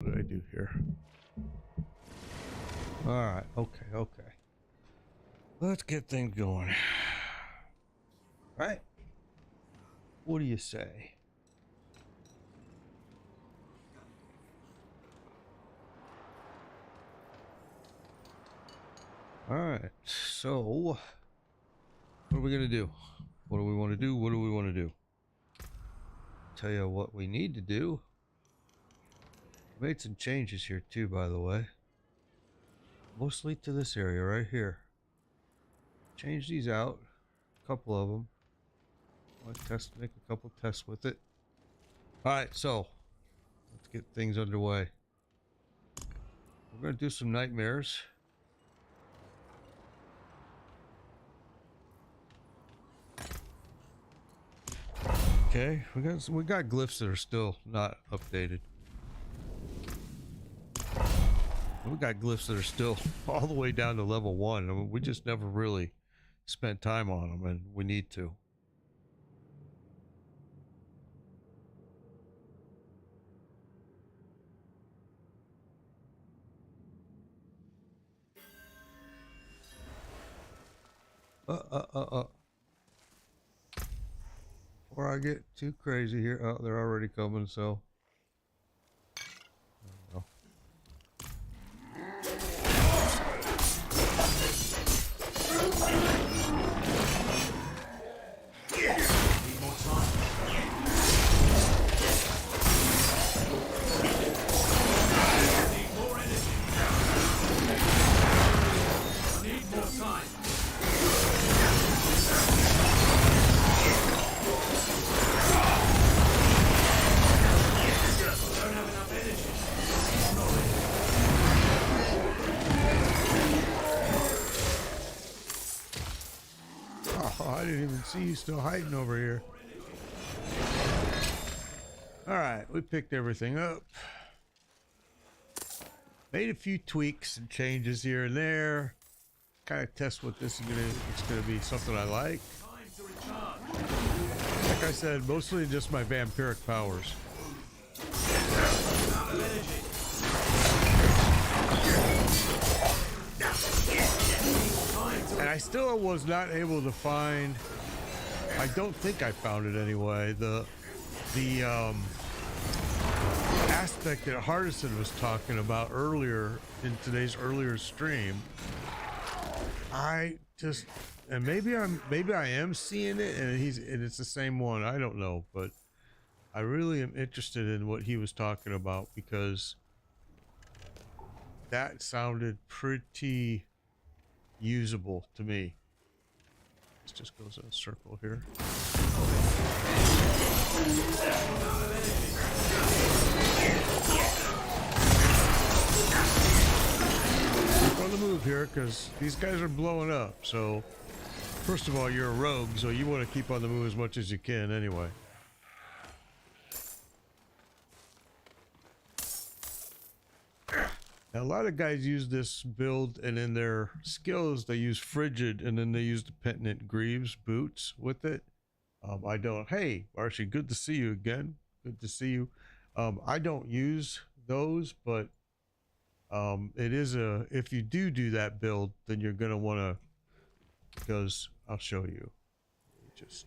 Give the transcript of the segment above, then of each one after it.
What did I do here? Alright, okay. Let's get things going. Right? What do you say? Alright, so what are we gonna do? What do we want to do? What do we want to do? Tell you what we need to do. Made some changes here too, by the way. Mostly to this area right here. Change these out. A couple of them. Let's make a couple tests with it. Alright, so let's get things underway. We're gonna do some nightmares. Okay, we got glyphs that are still not updated. We got glyphs that are still all the way down to level 1. I mean, we just never really spent time on them, and we need to. Before I get too crazy here. Oh, they're already coming, so. I didn't even see you still hiding over here. Alright, we picked everything up. Made a few tweaks and changes here and there. Kind of test what this is it's gonna be something I like. Like I said, mostly just my vampiric powers. And I still was not able to find, I don't think I found it anyway, the aspect that Hardison was talking about earlier in today's earlier stream. I just, and maybe I am seeing it and it's the same one, I don't know, but I really am interested in what he was talking about because that sounded pretty usable to me. This just goes in a circle here. Keep on the move here because these guys are blowing up. So first of all, you're a rogue, so you want to keep on the move as much as you can anyway. Now, a lot of guys use this build, and in their skills, they use Frigid, and then they use the Penitent Greaves boots with it. I don't. Hey, Marshy, good to see you again. Good to see you. I don't use those, but it is a. If you do that build, then you're gonna want to, because I'll show you. Just.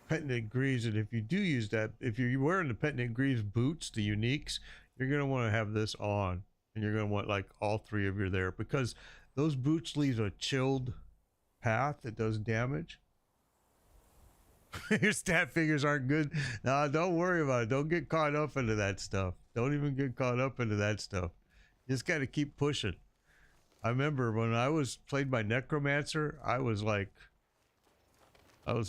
Penitent Greaves, and if you do use that, if you're wearing the Penitent Greaves boots, the uniques, you're going to want to have this on, and you're going to want like all three of you there, because those boots leave a chilled path that does damage. Your stat figures aren't good. No, don't worry about it. Don't get caught up into that stuff. Don't even get caught up into that stuff. You just got to keep pushing. I remember when I was played by Necromancer, I was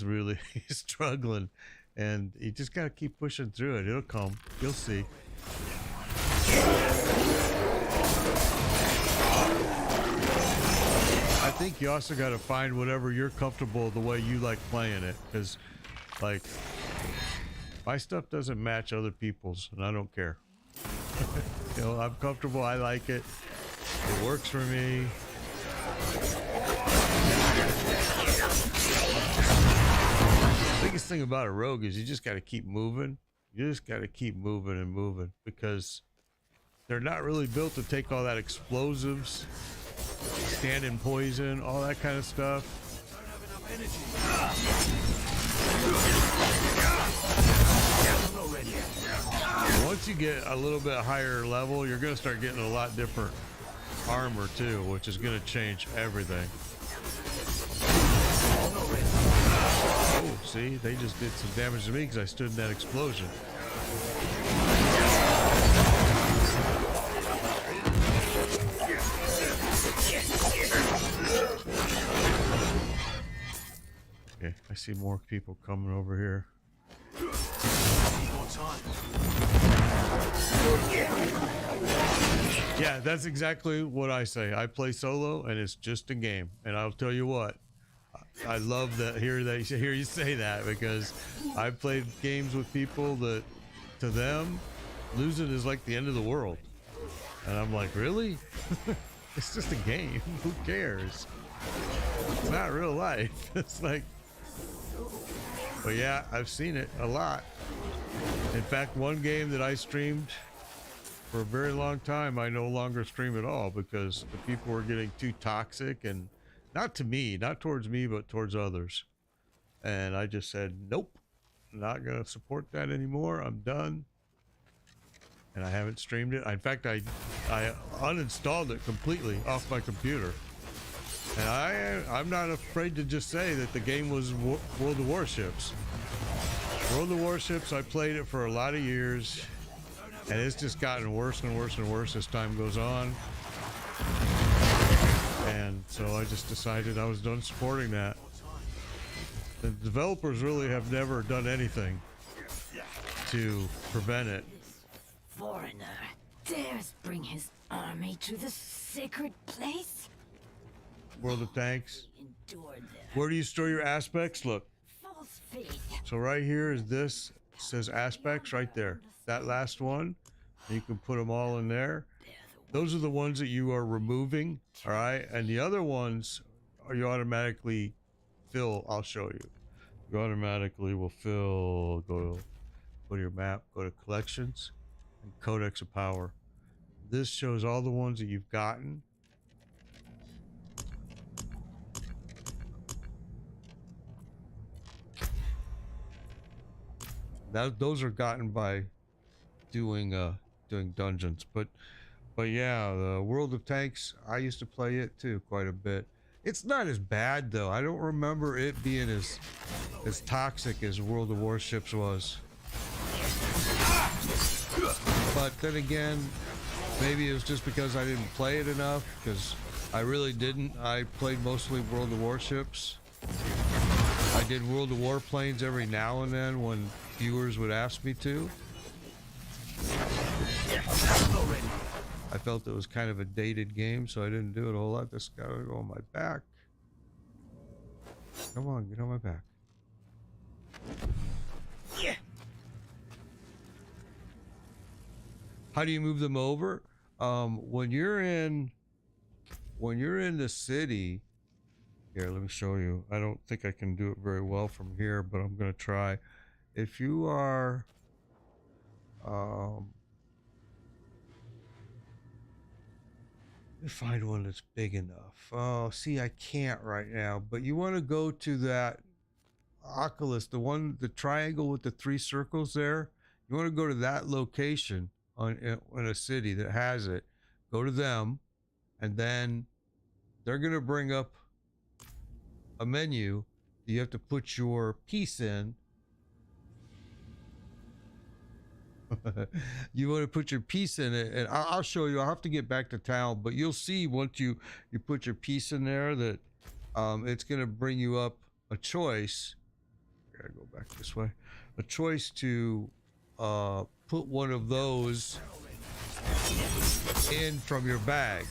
really struggling, and you just gotta keep pushing through it. It'll come. You'll see. I think you also gotta find whatever you're comfortable the way you like playing it, because like my stuff doesn't match other people's, and I don't care. You know, I'm comfortable. I like it. It works for me. The biggest thing about a rogue is you just got to keep moving. You just got to keep moving and moving because they're not really built to take all that explosives, stand in poison, all that kind of stuff. Once you get a little bit higher level, you're going to start getting a lot different armor too, which is going to change everything. Oh, see, they just did some damage to me because I stood in that explosion. Okay, I see more people coming over here. Yeah, that's exactly what I say. I play solo and it's just a game. And I'll tell you what, I love that hear you say that, because I've played games with people that to them losing is like the end of the world. And I'm like, really? It's just a game. Who cares? It's not real life. It's like, but yeah, I've seen it a lot. In fact, one game that I streamed for a very long time, I no longer stream at all because the people were getting too toxic, and not to me, not towards me, but towards others. And I just said, nope, not going to support that anymore. I'm done. And I haven't streamed it. In fact, I uninstalled it completely off my computer. And I'm not afraid to just say that the game was World of Warships. World of Warships, I played it for a lot of years, and it's just gotten worse and worse and worse as time goes on. And so I just decided I was done supporting that. The developers really have never done anything to prevent it. Foreigner dares bring his army to the sacred place? World of Tanks. Endure them. Where do you store your aspects? Look. False faith. So right here is this. It says aspects right there. That last one. You can put them all in there. Those are the ones that you are removing. All right. And the other ones are you automatically fill. I'll show you. You automatically will fill. Go to your map. Go to collections and Codex of Power. This shows all the ones that you've gotten. Those are gotten by doing dungeons, but yeah, the World of Tanks, I used to play it too quite a bit. It's not as bad though. I don't remember it being as toxic as World of Warships was. But then again, maybe it was just because I didn't play it enough, because I really didn't. I played mostly World of Warships. I did World of Warplanes every now and then when viewers would ask me to. I felt it was kind of a dated game, so I didn't do it a whole lot. This guy would go on my back. Come on, get on my back. Yeah. How do you move them over? When you're in the city. Here, let me show you. I don't think I can do it very well from here, but I'm gonna try. If you are, let me find one that's big enough. Oh, see, I can't right now, but you want to go to that Oculus, the triangle with the 3 circles there. You want to go to that location in a city that has it. Go to them, and then they're gonna bring up a menu. You have to put your piece in. You want to put your piece in it, and I'll show you. I'll have to get back to town, but you'll see once you put your piece in there that it's going to bring you up a choice. I gotta go back this way. A choice to put one of those in from your bag.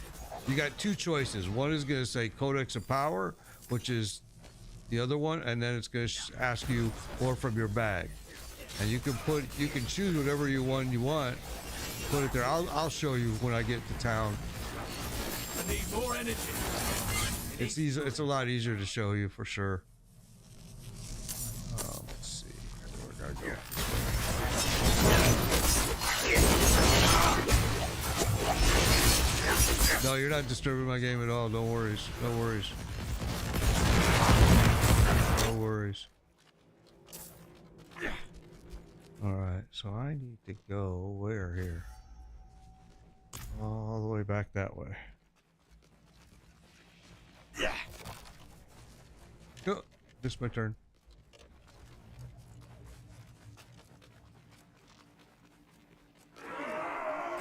You got 2 choices. One is going to say Codex of Power, which is the other one, and then it's going to ask you more from your bag. And you can choose whatever you want. Put it there. I'll show you when I get to town. I need more energy. It's easy. It's a lot easier to show you for sure. Let's see. Where do I gotta go? No, you're not disturbing my game at all. No worries. No worries. No worries. Alright, so I need to go where here? All the way back that way. Oh, this is my turn.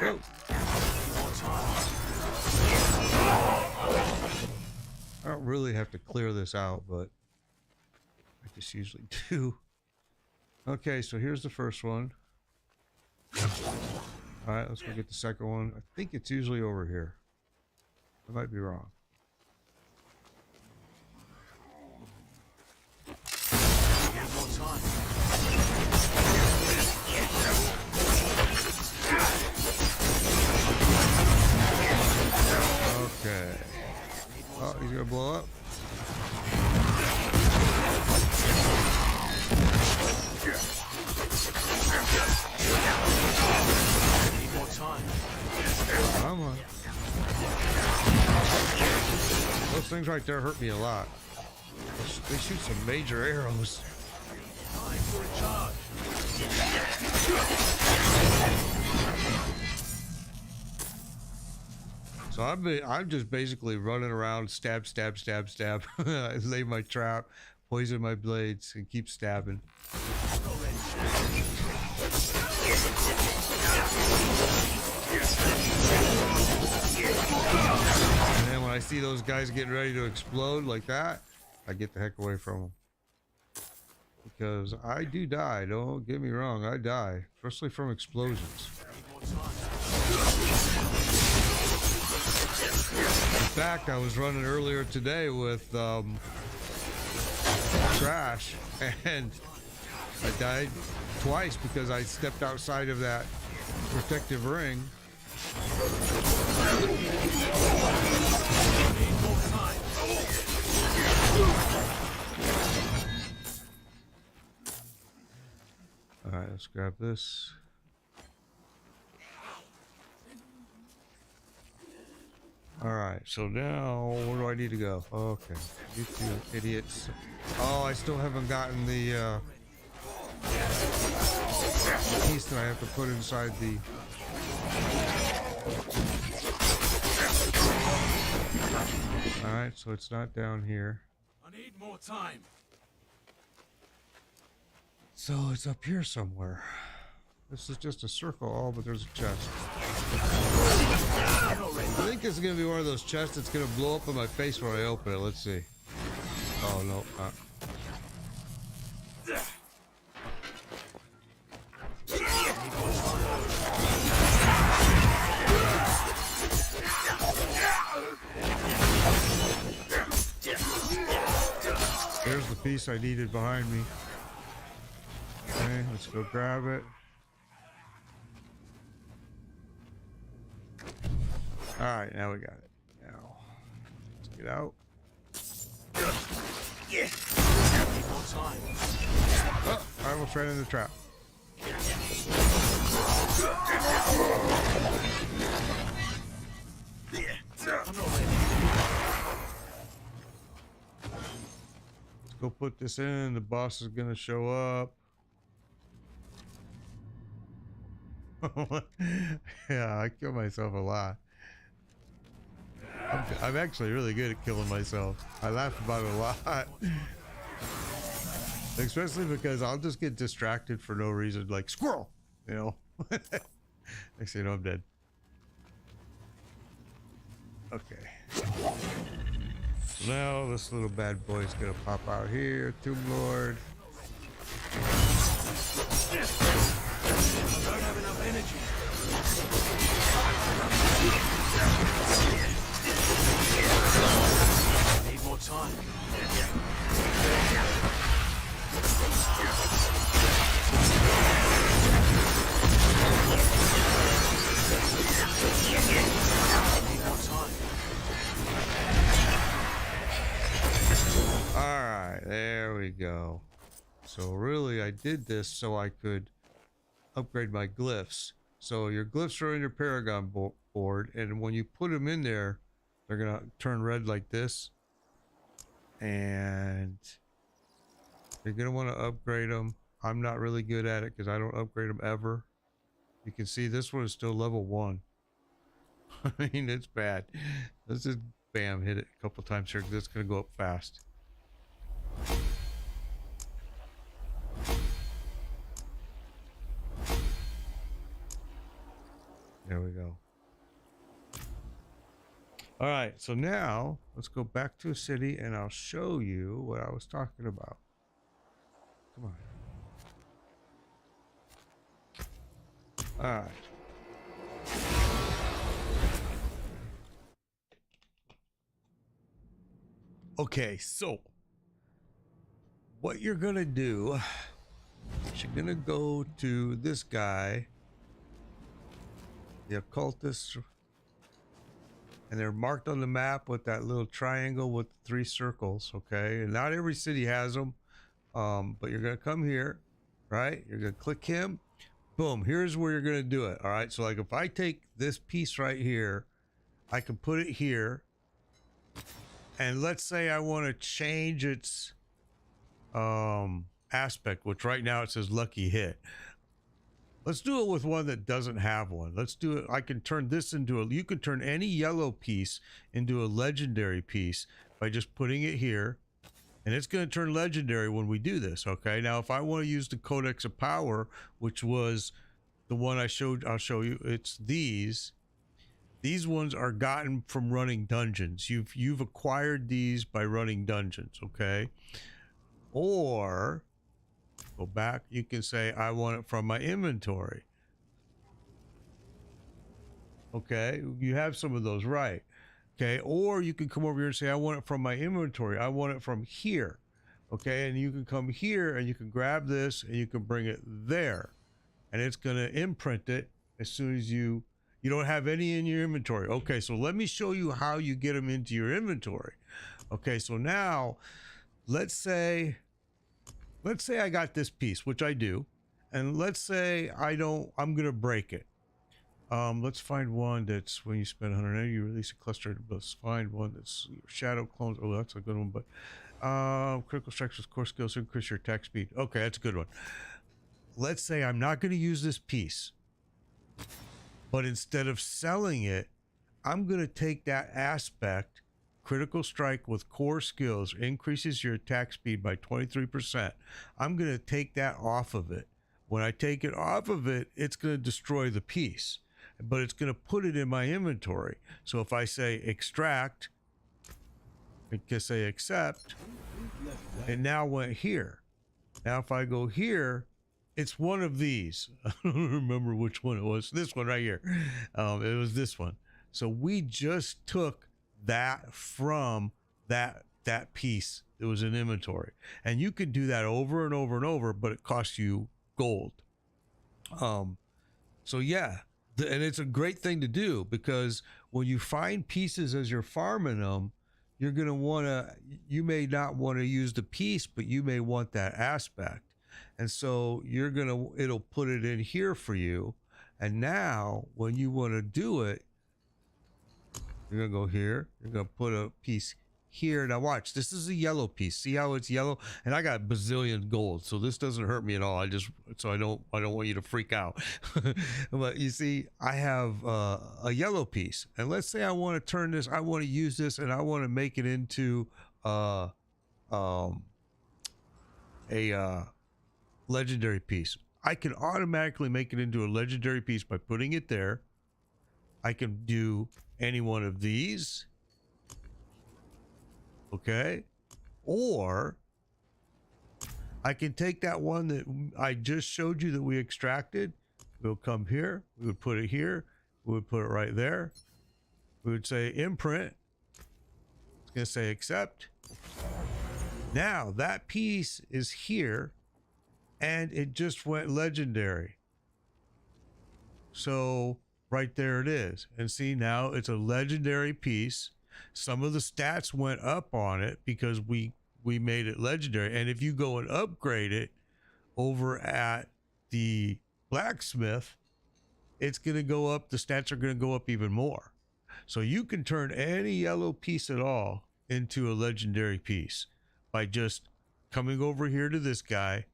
Go. I don't really have to clear this out, but I just usually do. Okay, so here's the first one. Alright, let's go get the second one. I think it's usually over here. I might be wrong. Okay. Oh, he's gonna blow up. Need more time. Come on. Those things right there hurt me a lot. They shoot some major arrows. Time for a charge. So I'm just basically running around, stab, stab, stab, stab. I lay my trap, poison my blades, and keep stabbing. And then when I see those guys getting ready to explode like that, I get the heck away from them. Because I do die, don't get me wrong, I die. Especially from explosions. In fact, I was running earlier today with trash, and I died twice because I stepped outside of that protective ring. All right, let's grab this. All right, so now where do I need to go? Okay, you two idiots. Oh, I still haven't gotten the piece that I have to put inside the. All right, so it's not down here. I need more time. So it's up here somewhere. This is just a circle, oh, but there's a chest. I think this is gonna be one of those chests that's gonna blow up in my face when I open it. Let's see. Oh no. There's the piece I needed behind me. Okay, let's go grab it. Alright, now we got it. Now, let's get out. Oh, I almost ran in the trap. Let's go put this in. The boss is gonna show up. Yeah, I kill myself a lot. I'm actually really good at killing myself. I laugh about it a lot. Especially because I'll just get distracted for no reason, like squirrel, you know. Next thing you know, I'm dead. Okay. So now this little bad boy is gonna pop out here. Tomb Lord. I don't have enough energy. I need more time. All right, there we go. So really, I did this so I could upgrade my glyphs. So your glyphs are in your Paragon board, and when you put them in there, they're gonna turn red like this, and you're gonna want to upgrade them. I'm not really good at it because I don't upgrade them ever. You can see this one is still level 1. I mean, it's bad. Let's just bam, hit it a couple times here. That's gonna go up fast. There we go. All right, so now let's go back to a city and I'll show you what I was talking about. Come on. All right. Okay, so what you're gonna do is you're gonna go to this guy, the occultist, and they're marked on the map with that little triangle with 3 circles. Okay, and not every city has them, but you're gonna come here, right? You're gonna click him. Boom, here's where you're gonna do it. All right, so like if I take this piece right here, I can put it here, and let's say I want to change its aspect, which right now it says lucky hit. Let's do it with one that doesn't have one. Let's do it. I can turn this into you can turn any yellow piece into a legendary piece by just putting it here, and it's going to turn legendary when we do this. Okay, now if I want to use the Codex of Power, which was the one I showed, I'll show you. It's these ones are gotten from running dungeons. You've acquired these by running dungeons. Okay, or go back, you can say I want it from my inventory. Okay, you have some of those, right? Okay, or you can come over here and say I want it from my inventory. I want it from here. Okay, and you can come here and you can grab this and you can bring it there, and it's going to imprint it as soon as you don't have any in your inventory. Okay, so let me show you how you get them into your inventory. Okay, so now let's say I got this piece, which I do, and let's say I'm gonna break it. Let's find one that's when you spend 180, you release a cluster. Let's find one that's your shadow clones. Oh, that's a good one. But critical strikes with core skills increase your attack speed. Okay, that's a good one. Let's say I'm not going to use this piece, but instead of selling it, I'm going to take that aspect. Critical strike with core skills increases your attack speed by 23%. I'm going to take that off of it. When I take it off of it, it's going to destroy the piece, but it's going to put it in my inventory. So if I say extract, I can say accept, it now went here. Now if I go here, it's one of these. I don't remember which one it was. This one right here. It was this one. So we just took that from that piece. It was an inventory, and you could do that over and over and over, but it costs you gold. So yeah, and it's a great thing to do, because when you find pieces as you're farming them, you're going to want to, you may not want to use the piece, but you may want that aspect, and so it'll put it in here for you. And now when you want to do it, you're gonna go here, you're gonna put a piece here. Now watch, this is a yellow piece. See how it's yellow? And I got bazillion gold, so this doesn't hurt me at all. I don't want you to freak out. But you see, I have a yellow piece, and let's say I want to turn this, I want to use this, and I want to make it into a legendary piece. I can automatically make it into a legendary piece by putting it there. I can do any one of these, okay, or I can take that one that I just showed you that we extracted. We'll come here, we would put it here, we would put it right there, we would say imprint, it's gonna say accept. Now that piece is here and it just went legendary. So right there it is. And see, now it's a legendary piece. Some of the stats went up on it because we made it legendary. And if you go and upgrade it over at the blacksmith, it's going to go up. The stats are going to go up even more. So you can turn any yellow piece at all into a legendary piece by just coming over here to this guy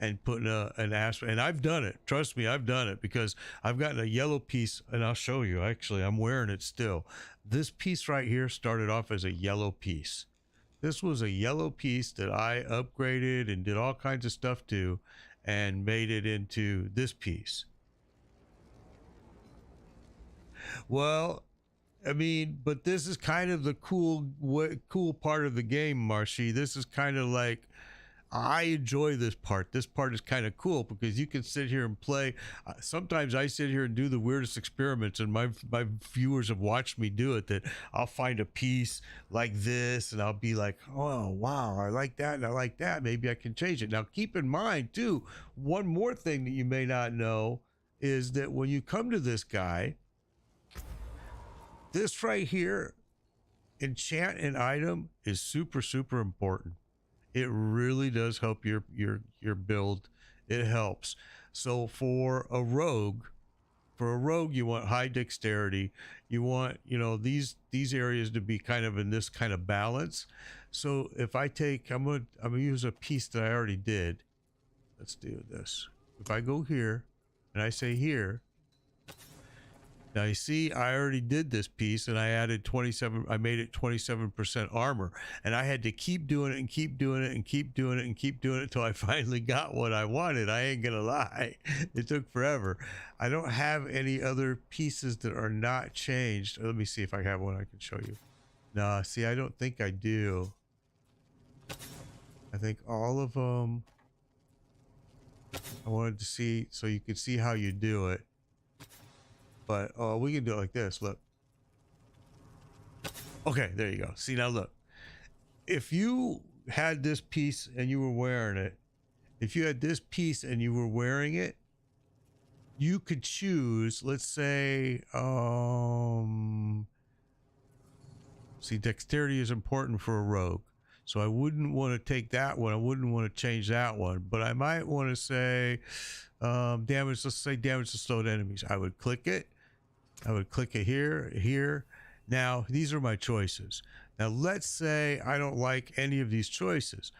and putting an aspect. And I've done it. Trust me, I've done it, because I've gotten a yellow piece, and I'll show you. Actually, I'm wearing it still. This piece right here started off as a yellow piece. This was a yellow piece that I upgraded and did all kinds of stuff to, and made it into this piece. Well, I mean, but this is kind of the cool part of the game, Marshy. This is kind of like, I enjoy this part. This part is kind of cool because you can sit here and play. Sometimes I sit here and do the weirdest experiments, and my viewers have watched me do it, that I'll find a piece like this and I'll be like, oh, wow, I like that and I like that. Maybe I can change it. Now, keep in mind, too, one more thing that you may not know is that when you come to this guy, this right here, enchant an item, is super, super important. It really does help your build. It helps. So for a rogue, you want high dexterity. You want, you know, these areas to be kind of in this kind of balance. So if I take, I'm gonna use a piece that I already did. Let's do this. If I go here and I say here, now you see, I already did this piece and I added 27, I made it 27% armor, and I had to keep doing it and keep doing it and keep doing it and keep doing it until I finally got what I wanted. I ain't gonna lie. It took forever. I don't have any other pieces that are not changed. Let me see if I have one I can show you. Nah, see, I don't think I do. I think all of them, I wanted to see, so you could see how you do it. But we can do it like this. Look. Okay, there you go. See, now look. If you had this piece and you were wearing it, if you had this piece and you were wearing it, you could choose, let's say, see, dexterity is important for a rogue. So I wouldn't want to take that one. I wouldn't want to change that one. But I might want to say damage, let's say damage to slowed enemies. I would click it. I would click it here. Now, these are my choices. Now, let's say I don't like any of these choices.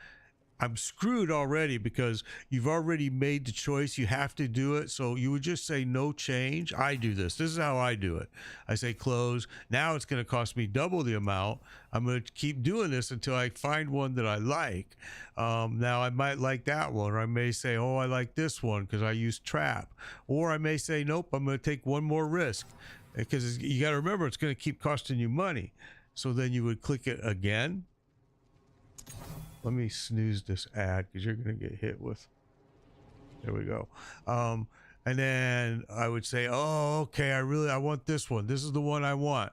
I'm screwed already because you've already made the choice. You have to do it. So you would just say no change. I do this. This is how I do it. I say close. Now it's going to cost me double the amount. I'm going to keep doing this until I find one that I like. Now I might like that one, or I may say, oh, I like this one because I use trap. Or I may say, nope, I'm going to take one more risk, because you got to remember it's going to keep costing you money. So then you would click it again. Let me snooze this ad because you're going to get hit with. There we go. And then I would say, oh, okay, I want this one. This is the one I want.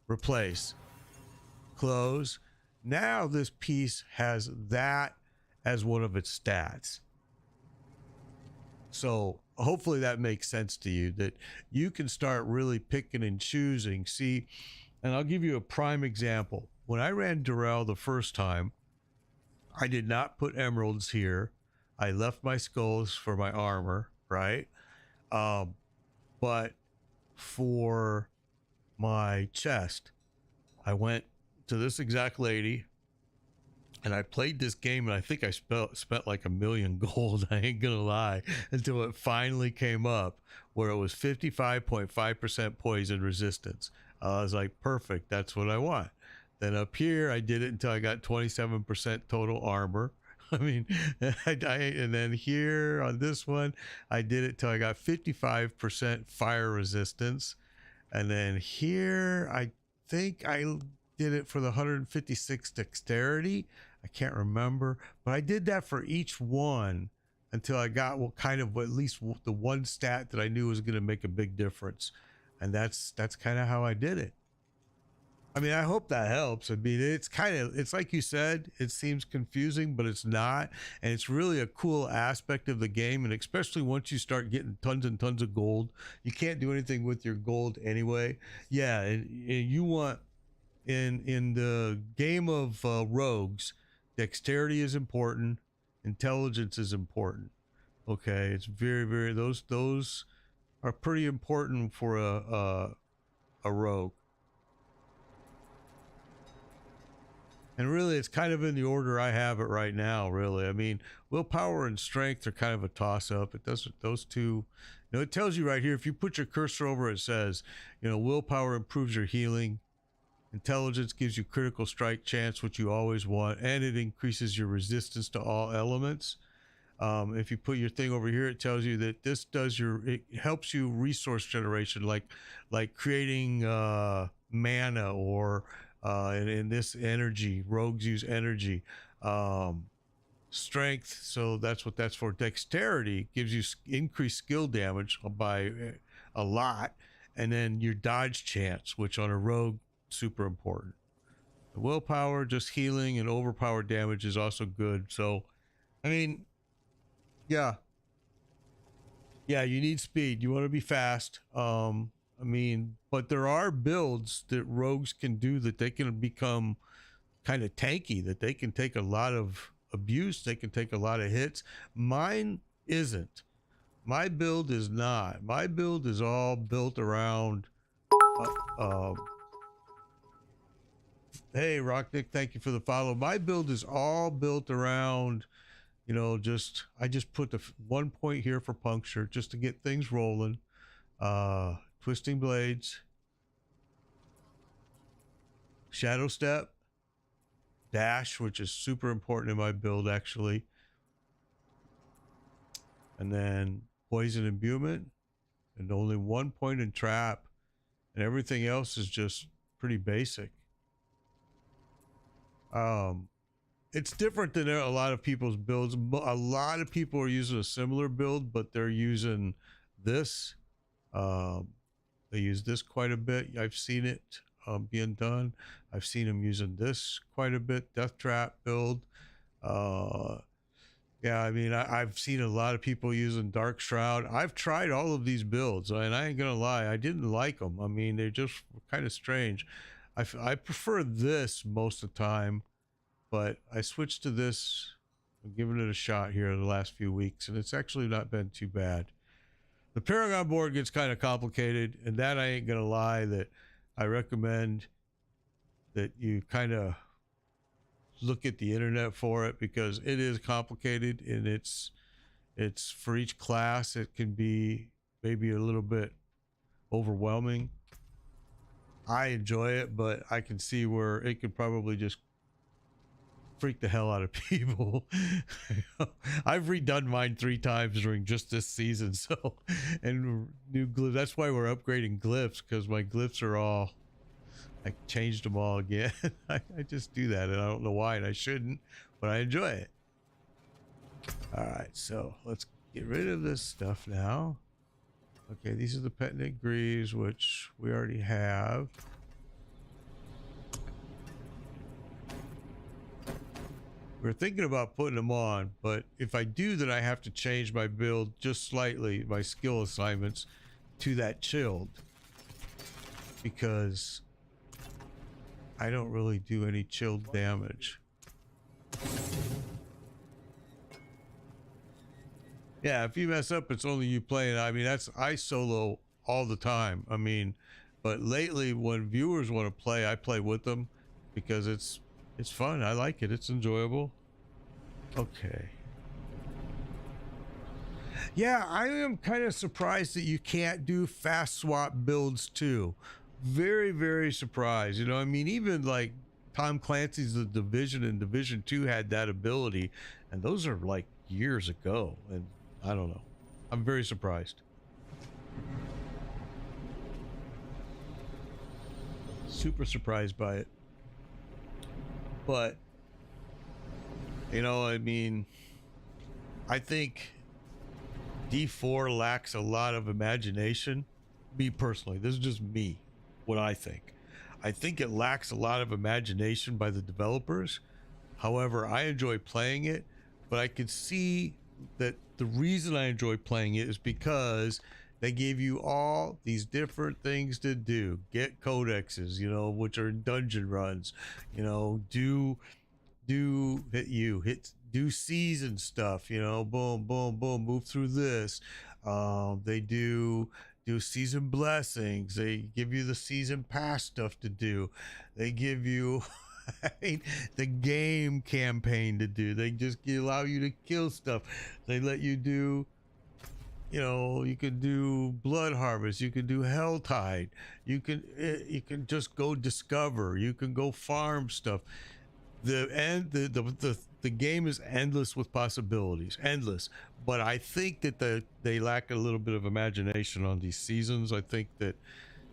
Replace. Close. Now this piece has that as one of its stats. So hopefully that makes sense to you, that you can start really picking and choosing. See, and I'll give you a prime example. When I ran Durrell the first time, I did not put emeralds here. I left my skulls for my armor, right? But for my chest, I went to this exact lady and I played this game, and I think I spent like 1 million gold, I ain't gonna lie, until it finally came up where it was 55.5% poison resistance. I was like, perfect, that's what I want. Then up here, I did it until I got 27% total armor. I mean, and then here on this one, I did it till I got 55% fire resistance. And then here, I think I did it for the 156 dexterity. I can't remember, but I did that for each one until I got kind of at least the one stat that I knew was going to make a big difference. And that's kind of how I did it. I mean, I hope that helps. I mean, it's like you said, it seems confusing, but it's not. And it's really a cool aspect of the game. And especially once you start getting tons and tons of gold, you can't do anything with your gold anyway. Yeah. And you want, in the game of rogues, dexterity is important. Intelligence is important. Okay. It's very, very, those are pretty important for a rogue. And really, it's kind of in the order I have it right now, really. I mean, willpower and strength are kind of a toss-up. It doesn't, those two, you know, it tells you right here, if you put your cursor over it, says, you know, willpower improves your healing. Intelligence gives you critical strike chance, which you always want, and it increases your resistance to all elements. If you put your thing over here, it tells you that this does it helps you resource generation, like creating mana, or in this energy. Rogues use energy. Strength, so that's what that's for. Dexterity gives you increased skill damage by a lot, and then your dodge chance, which on a rogue, super important. The willpower, just healing and overpowered damage, is also good. So, I mean, yeah, you need speed. You want to be fast. I mean, but there are builds that rogues can do that they can become kind of tanky, that they can take a lot of abuse, they can take a lot of hits. Mine isn't. My build is not. My build is all built around hey Rocknick, thank you for the follow. My build is all built around, you know, I just put the 1 point here for puncture just to get things rolling. Twisting blades, shadow step, dash, which is super important in my build actually, and then poison imbuement, and only 1 point in trap, and everything else is just pretty basic. It's different than a lot of people's builds. A lot of people are using a similar build, but they're using this. They use this quite a bit. I've seen it being done. I've seen them using this quite a bit. Death trap build. Yeah, I mean, I've seen a lot of people using Dark Shroud. I've tried all of these builds, and I ain't gonna lie, I didn't like them. I mean, they're just kind of strange. I prefer this most of the time, but I switched to this. I'm giving it a shot here in the last few weeks, and it's actually not been too bad. The Paragon board gets kind of complicated, and that I ain't gonna lie, that I recommend that you kind of look at the internet for it, because it is complicated, and it's for each class it can be maybe a little bit overwhelming. I enjoy it, but I can see where it could probably just freak the hell out of people. I've redone mine 3 times during just this season, so, and new glyphs. That's why we're upgrading glyphs, because my glyphs are all, I changed them all again. I just do that, and I don't know why, and I shouldn't, but I enjoy it. All right, so let's get rid of this stuff now. Okay, these are the Petnik Greaves, which we already have. We're thinking about putting them on, but if I do, then I have to change my build just slightly, my skill assignments, to that chilled, because I don't really do any chilled damage. Yeah, if you mess up, it's only you playing. I mean, I solo all the time. I mean, but lately when viewers want to play, I play with them, because it's fun. I like it. It's enjoyable. Okay. Yeah, I am kind of surprised that you can't do fast swap builds too. Very, very surprised. You know, I mean, even like Tom Clancy's The Division and Division 2 had that ability, and those are like years ago, and I don't know. I'm very surprised. Super surprised by it. But, you know, I mean, I think D4 lacks a lot of imagination. Me personally, this is just me, what I think. I think it lacks a lot of imagination by the developers. However, I enjoy playing it, but I could see that the reason I enjoy playing it is because they gave you all these different things to do. Get codexes, you know, which are dungeon runs, you know, do season stuff, you know, boom, boom, boom, move through this. They do do season blessings. They give you the season pass stuff to do. They give you I mean, the game campaign to do. They just allow you to kill stuff. They let you do, you know, you could do blood harvest. You could do helltide. You can just go discover. You can go farm stuff. The game is endless with possibilities, endless. But I think that they lack a little bit of imagination on these seasons. I think that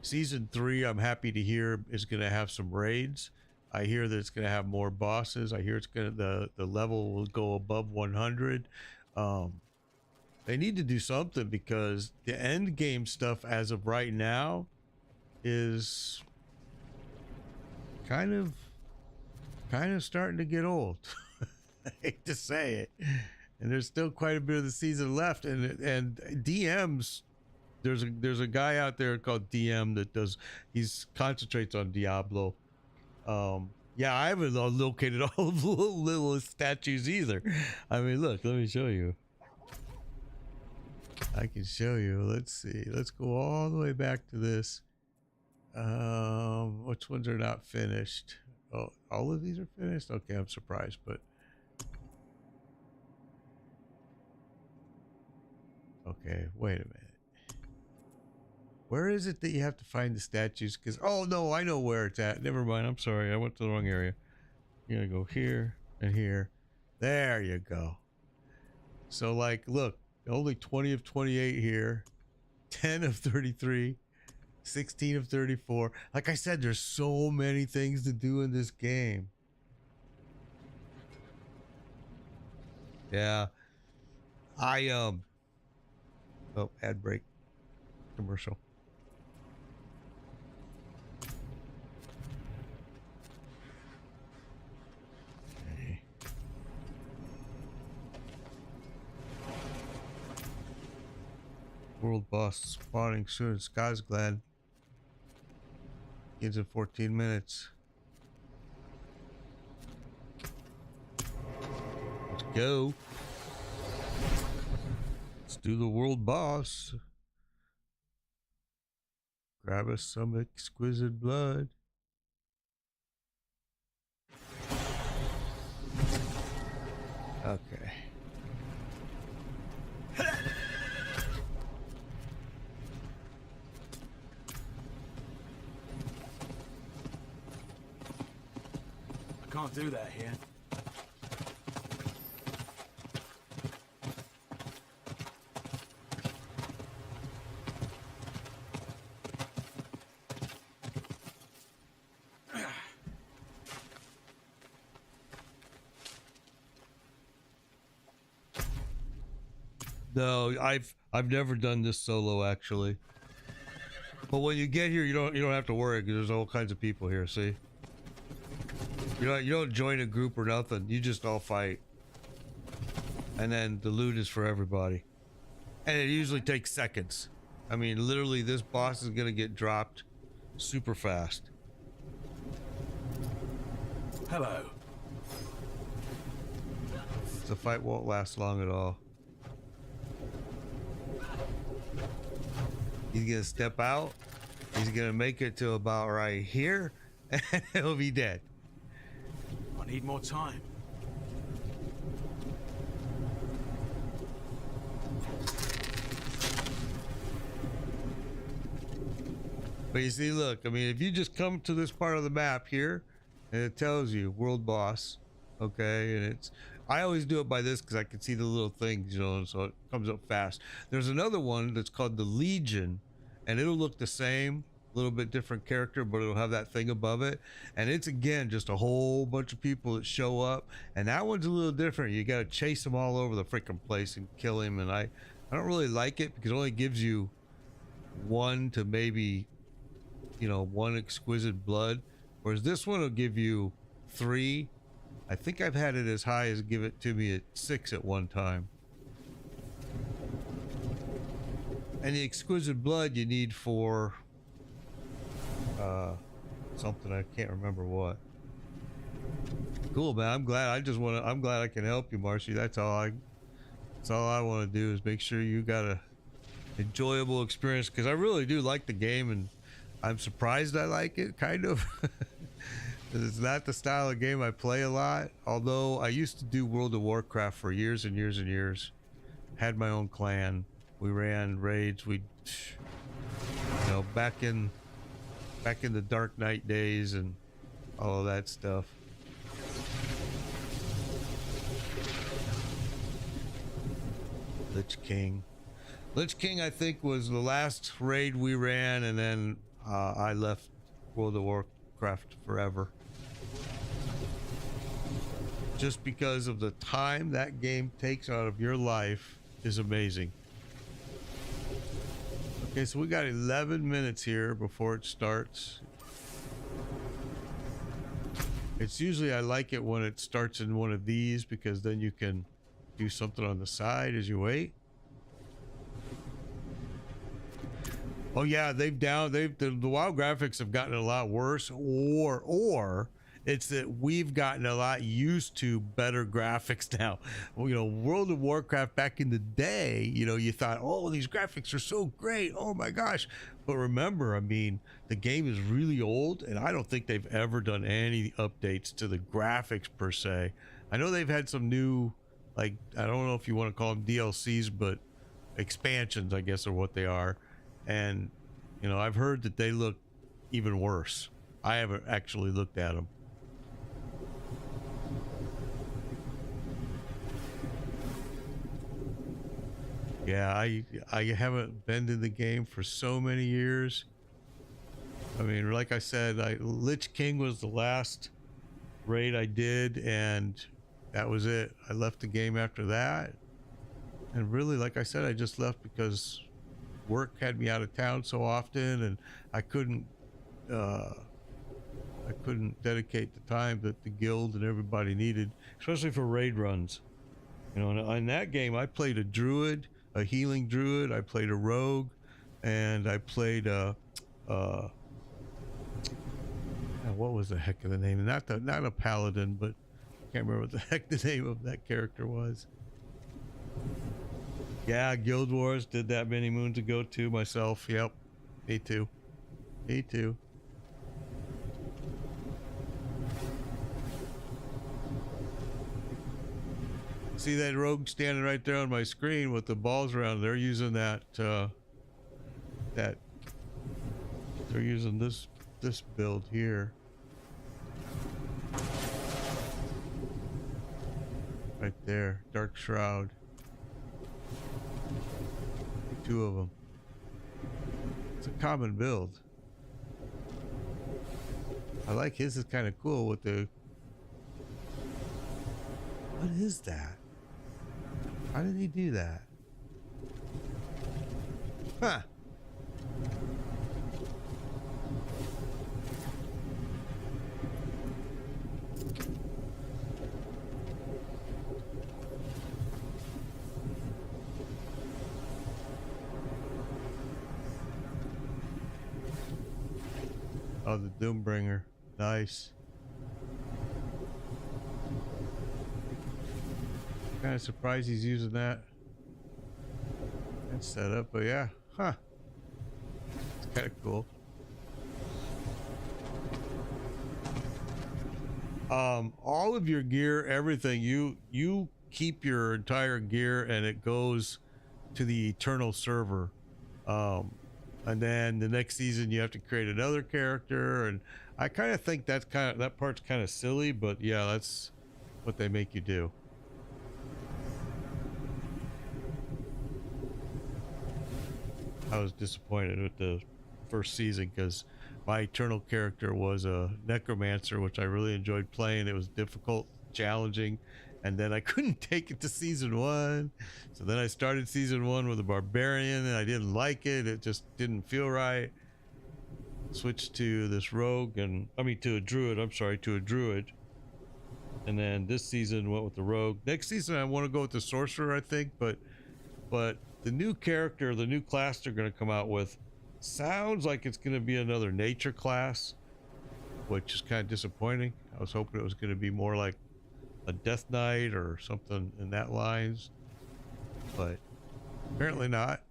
season 3, I'm happy to hear, is going to have some raids. I hear that it's going to have more bosses. I hear it's going to the level will go above 100. They need to do something because the end game stuff as of right now is kind of starting to get old. I hate to say it, and there's still quite a bit of the season left. And DMs, there's a guy out there called DM that concentrates on Diablo. Yeah, I haven't located all of the little statues either. I mean, look, let me show you. I can show you. Let's see. Let's go all the way back to this. Which ones are not finished? Oh, all of these are finished? Okay, I'm surprised, but okay, wait a minute. Where is it that you have to find the statues? Because, oh no, I know where it's at. Never mind. I'm sorry. I went to the wrong area. You're gonna go here and here. There you go. So, like, look, only 20 of 28 here, 10 of 33, 16 of 34. Like I said, there's so many things to do in this game. Yeah. Oh, ad break. Commercial. World boss spawning soon in Skarsgård. Begins in 14 minutes. Let's go. Let's do the world boss. Grab us some exquisite blood. Okay. Can't do that here. No, I've never done this solo actually. But when you get here, you don't have to worry because there's all kinds of people here. See. You don't join a group or nothing. You just all fight. And then the loot is for everybody. And it usually takes seconds. I mean, literally, this boss is gonna get dropped super fast. Hello. The fight won't last long at all. He's gonna step out. He's gonna make it to about right here, and he'll be dead. I need more time. But you see, look, I mean, if you just come to this part of the map here, and it tells you world boss, okay, and I always do it by this because I can see the little things, you know, so it comes up fast. There's another one that's called the Legion, and it'll look the same, a little bit different character, but it'll have that thing above it, and it's again just a whole bunch of people that show up, and that one's a little different. You got to chase them all over the freaking place and kill him, and I don't really like it because it only gives you one to maybe, you know, one exquisite blood, whereas this one will give you 3. I think I've had it as high as give it to me at 6 at one time. And the exquisite blood you need for something I can't remember what. Cool, man. I'm glad I can help you, Marcy. That's all I want to do is make sure you got enjoyable experience, because I really do like the game, and I'm surprised I like it, kind of. 'Cause it's not the style of game I play a lot, although I used to do World of Warcraft for years and years and years. Had my own clan. We ran raids. We, you know, back in the Dark Knight days and all of that stuff. Lich King. Lich King, I think, was the last raid we ran, and then I left World of Warcraft forever. Just because of the time that game takes out of your life is amazing. Okay, so we got 11 minutes here before it starts. It's usually, I like it when it starts in one of these, because then you can do something on the side as you wait. Oh yeah, the WoW graphics have gotten a lot worse, or it's that we've gotten a lot used to better graphics now. Well, you know, World of Warcraft back in the day, you know, you thought, oh, these graphics are so great, oh my gosh. But remember, I mean, the game is really old, and I don't think they've ever done any updates to the graphics per se. I know they've had some new, like, I don't know if you want to call them DLCs, but expansions, I guess, are what they are. And, you know, I've heard that they look even worse. I haven't actually looked at them. Yeah, I haven't been to the game for so many years. I mean, like I said, Lich King was the last raid I did, and that was it. I left the game after that. And really, like I said, I just left because work had me out of town so often, and I couldn't dedicate the time that the guild and everybody needed, especially for raid runs. You know, in that game, I played a druid, a healing druid. I played a rogue, and I played what was the heck of the name? Not a paladin, but I can't remember what the heck the name of that character was. Yeah, Guild Wars did that many moons ago too, myself. Yep, me too. Me too. See that rogue standing right there on my screen with the balls around? They're using that. They're using this build here. Right there, Dark Shroud. Two of them. It's a common build. I like his is kind of cool with the. What is that? How did he do that? Huh. Oh, the Doombringer. Nice. Kind of surprised he's using that setup, but yeah, huh? It's kind of cool. All of your gear, everything, you keep your entire gear, and it goes to the eternal server. And then the next season you have to create another character, and I kind of think that part's kind of silly, but yeah, that's what they make you do. I was disappointed with the first season because my eternal character was a necromancer, which I really enjoyed playing. It was difficult, challenging, and then I couldn't take it to season 1. So then I started season 1 with a barbarian, and I didn't like it. It just didn't feel right. Switched to this rogue, to a druid. I'm sorry, to a druid. And then this season went with the rogue. Next season I want to go with the sorcerer, I think, but the new character, the new class they're going to come out with sounds like it's going to be another nature class, which is kind of disappointing. I was hoping it was going to be more like a Death Knight or something in that lines, but apparently not.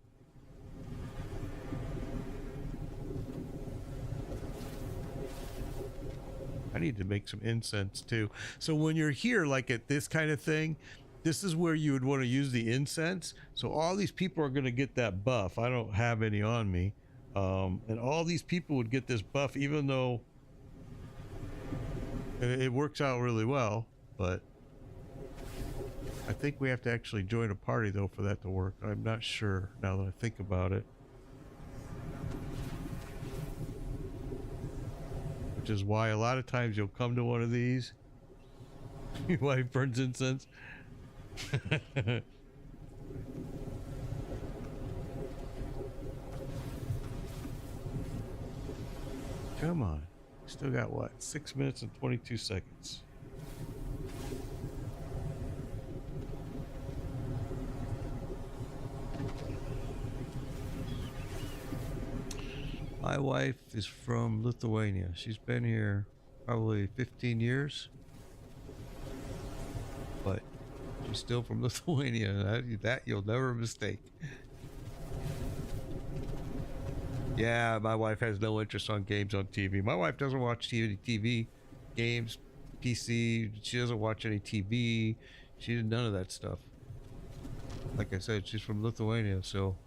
I need to make some incense too. So when you're here, like at this kind of thing, this is where you would want to use the incense. So all these people are going to get that buff. I don't have any on me. And all these people would get this buff, even though it works out really well. But I think we have to actually join a party though for that to work. I'm not sure now that I think about it. Which is why a lot of times you'll come to one of these. Your wife burns incense. Come on. Still got what? 6 minutes and 22 seconds. My wife is from Lithuania. She's been here probably 15 years. But she's still from Lithuania. That you'll never mistake. Yeah, my wife has no interest on games on TV. My wife doesn't watch TV, games, PC. She doesn't watch any TV. She did none of that stuff. Like I said, she's from Lithuania, so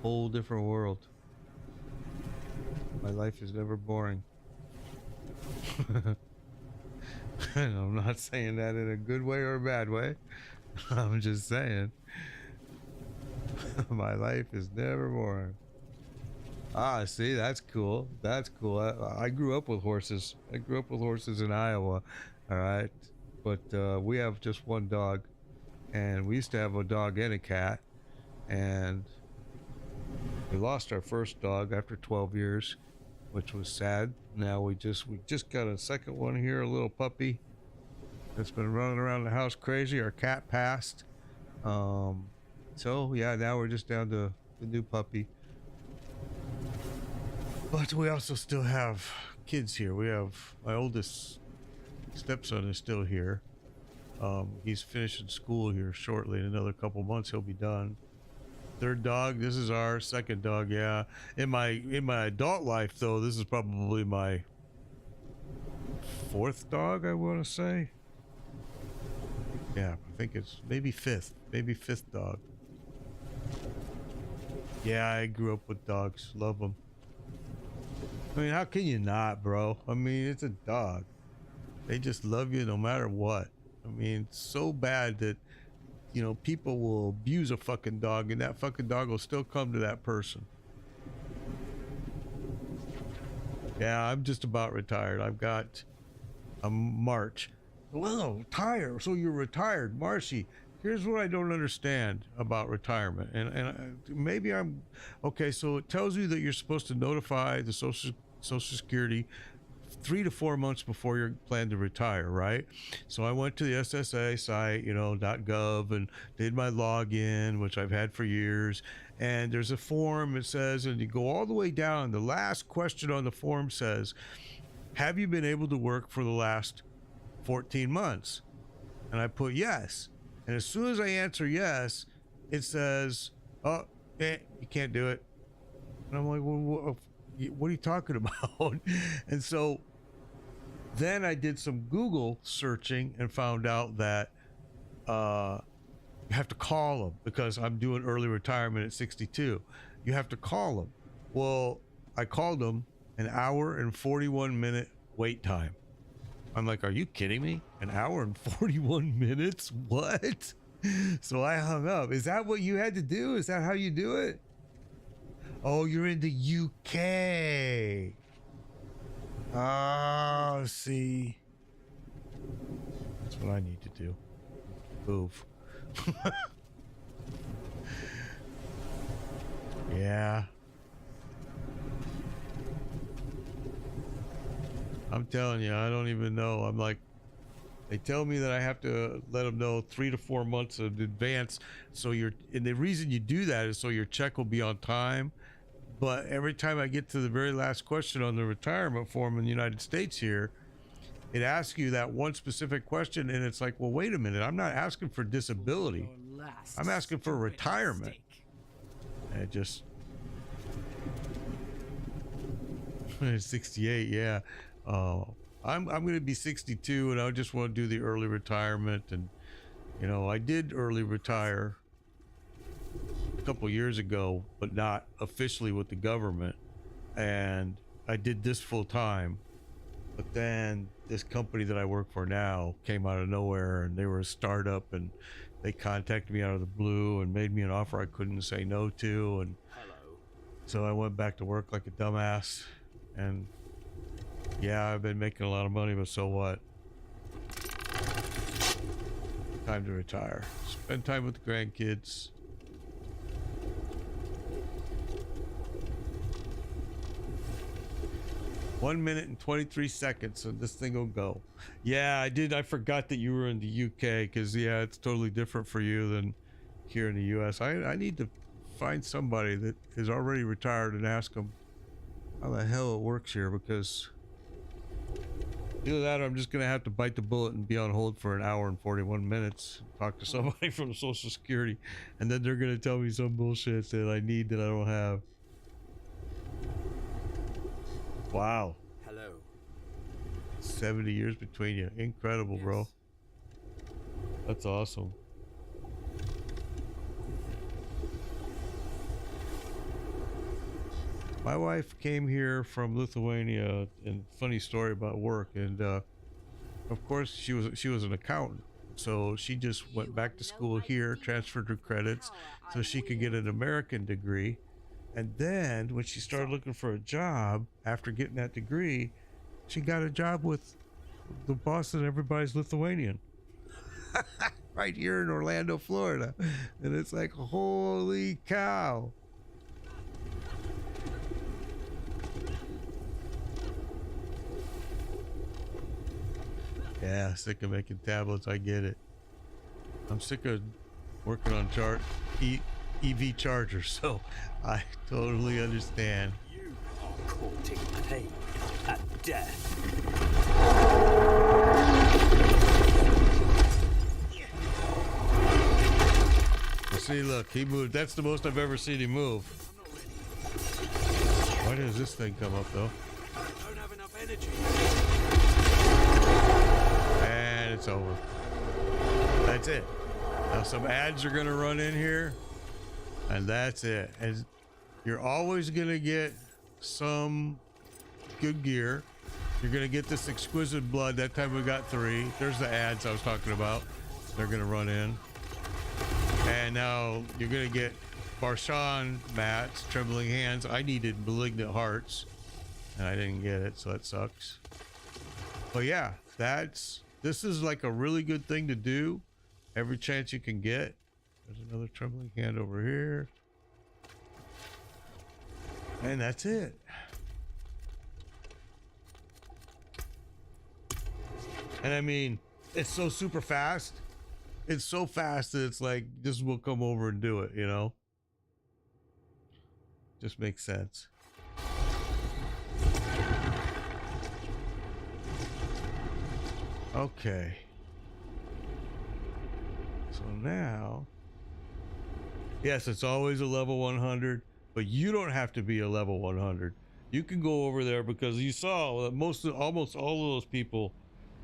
whole different world. My life is never boring. And I'm not saying that in a good way or a bad way. I'm just saying my life is never boring. Ah, see, that's cool. That's cool. I grew up with horses. I grew up with horses in Iowa. All right. But we have just one dog. And we used to have a dog and a cat. And we lost our first dog after 12 years, which was sad. Now we just got a second one here, a little puppy that's been running around the house crazy. Our cat passed. So yeah, now we're just down to the new puppy. But we also still have kids here. We have my oldest stepson is still here. He's finishing school here shortly. In another couple months, he'll be done. Third dog. This is our second dog. Yeah. In my adult life, though, this is probably my fourth dog. I want to say. Yeah, I think it's maybe fifth dog. Yeah, I grew up with dogs. Love them. I mean, how can you not, bro? I mean, it's a dog. They just love you no matter what. I mean, it's so bad that, you know, people will abuse a fucking dog and that fucking dog will still come to that person. Yeah, I'm just about retired. I'm March. Well, tired. So you're retired, Marcy. Here's what I don't understand about retirement, and maybe I'm okay. So it tells you that you're supposed to notify the Social Security 3 to 4 months before you plan to retire, right? So I went to the SSA site, you know, .gov, and did my login, which I've had for years. And there's a form. It says, and you go all the way down. The last question on the form says, "Have you been able to work for the last 14 months?" And I put yes. And as soon as I answer yes, it says, "Oh, you can't do it." And I'm like, "Well, what are you talking about?" And so then I did some Google searching and found out that you have to call them because I'm doing early retirement at 62. You have to call them. Well, I called them, an hour and 41 minute wait time. I'm like, are you kidding me? An hour and 41 minutes? What? So I hung up. Is that what you had to do? Is that how you do it? Oh, you're in the UK. Oh, see. That's what I need to do. Move. Yeah. I'm telling you, I don't even know. I'm like, they tell me that I have to let them know 3 to 4 months in advance. So and the reason you do that is so your check will be on time. But every time I get to the very last question on the retirement form in the United States here, it asks you that one specific question. And it's like, well, wait a minute. I'm not asking for disability. I'm asking for retirement. And it just, 68. Yeah. I'm going to be 62, and I just want to do the early retirement. And you know, I did early retire a couple years ago, but not officially with the government. And I did this full time. But then this company that I work for now came out of nowhere, and they were a startup, and they contacted me out of the blue and made me an offer I couldn't say no to. And so I went back to work like a dumbass. And yeah, I've been making a lot of money, but so what? Time to retire. Spend time with the grandkids. One minute and 23 seconds, so this thing will go. Yeah, I did. I forgot that you were in the UK, because yeah, it's totally different for you than here in the US. I need to find somebody that is already retired and ask them how the hell it works here, because either that or I'm just gonna have to bite the bullet and be on hold for an hour and 41 minutes, talk to somebody from Social Security, and then they're gonna tell me some bullshit that I need that I don't have. Wow. Hello. 70 years between you. Incredible, Yes. bro. That's awesome. My wife came here from Lithuania, and funny story about work, and of course she was an accountant, so she just went back to school here, transferred her credits so she could get an American degree. And then when she started looking for a job after getting that degree, she got a job with the boss that everybody's Lithuanian. Right here in Orlando, Florida. And it's like, holy cow. Yeah, sick of making tablets. I get it. I'm sick of working on EV chargers, so I totally understand. You are courting pain and death. Well, see, look, he moved. That's the most I've ever seen him move. Why does this thing come up, though? I don't have enough energy. And it's over. That's it. Now some ads are gonna run in here, and that's it. And you're always gonna get some good gear. You're gonna get this exquisite blood. That time we got 3. There's the ads I was talking about. They're gonna run in. And now you're gonna get Barshan mats, trembling hands. I needed malignant hearts, and I didn't get it, so that sucks. But yeah, this is like a really good thing to do every chance you can get. There's another trembling hand over here. And that's it. And I mean, it's so super fast. It's so fast that it's like, just will come over and do it, you know? Just makes sense. Okay. So now, yes, it's always a level 100, but you don't have to be a level 100. You can go over there, because you saw that almost all of those people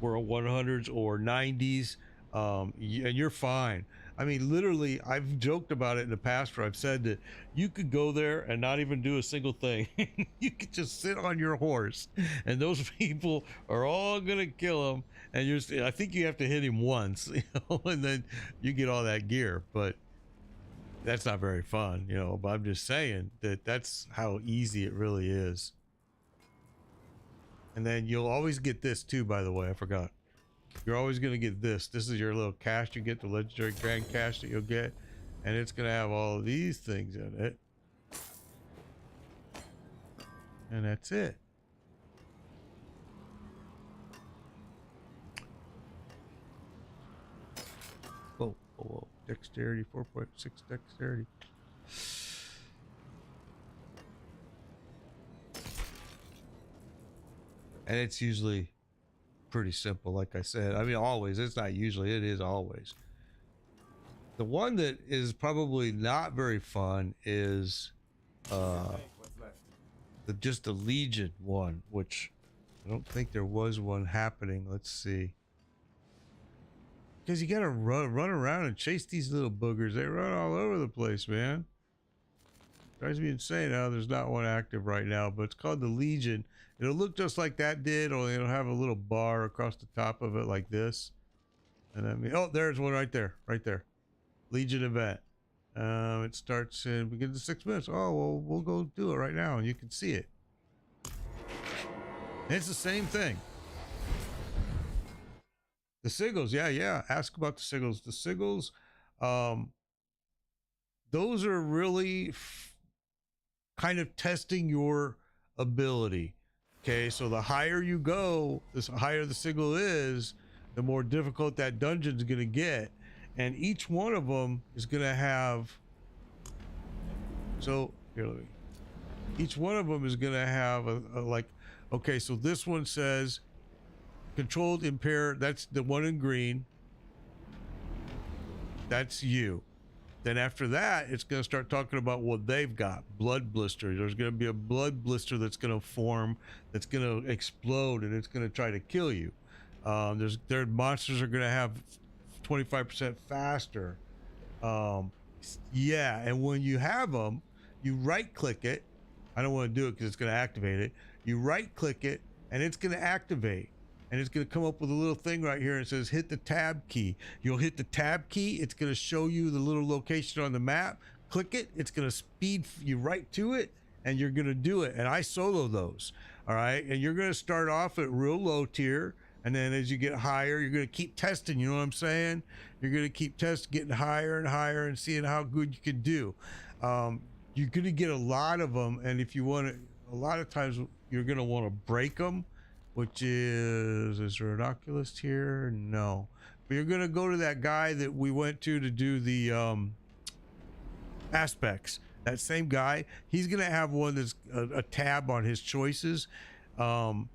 were 100s or 90s, and you're fine. I mean, literally, I've joked about it in the past where I've said that you could go there and not even do a single thing. You could just sit on your horse, and those people are all gonna kill him. And I think you have to hit him once, you know, and then you get all that gear. But that's not very fun, you know. But I'm just saying that that's how easy it really is. And then you'll always get this too, by the way. I forgot. You're always going to get this. This is your little cache you get, the legendary grand cache that you'll get. And it's going to have all of these things in it. And that's it. Whoa, whoa, whoa. Dexterity, 4.6 dexterity. And it's usually pretty simple, like I said. I mean, always. It's not usually, it is always. The one that is probably not very fun is just the Legion one, which I don't think there was one happening. Let's see. Because you gotta run around and chase these little boogers. They run all over the place, man. Drives me insane how there's not one active right now, but it's called the Legion. It'll look just like that did, only it'll have a little bar across the top of it like this. And I mean, oh, there's one right there, right there. Legion event. It starts in begins in 6 minutes. Oh, well, we'll go do it right now, and you can see it. And it's the same thing. The sigils, yeah. Ask about the sigils. The sigils, those are really kind of testing your ability. Okay, so the higher you go, the higher the sigil is, the more difficult that dungeon's gonna get. And each one of them is gonna have, so here, let me, each one of them is gonna have a like, okay, so this one says controlled impaired, that's the one in green. That's you. Then after that, it's going to start talking about what they've got. Blood blister. There's going to be a blood blister that's going to form, that's going to explode, and it's going to try to kill you. Their monsters are going to have 25% faster. Yeah, and when you have them, you right-click it. I don't want to do it because it's going to activate it. You right-click it, and it's going to activate. And it's going to come up with a little thing right here and it says hit the tab key. You'll hit the tab key, it's going to show you the little location on the map. Click it, it's going to speed you right to it, and you're going to do it. And I solo those, all right? And you're going to start off at real low tier, and then as you get higher, you're going to keep testing, you know what I'm saying? You're going to keep testing, getting higher and higher and seeing how good you can do. You're going to get a lot of them, and if you want to, a lot of times you're going to want to break them, which is there an oculist here? No. But you're going to go to that guy that we went to do the aspects. That same guy, he's going to have one that's a tab on his choices. And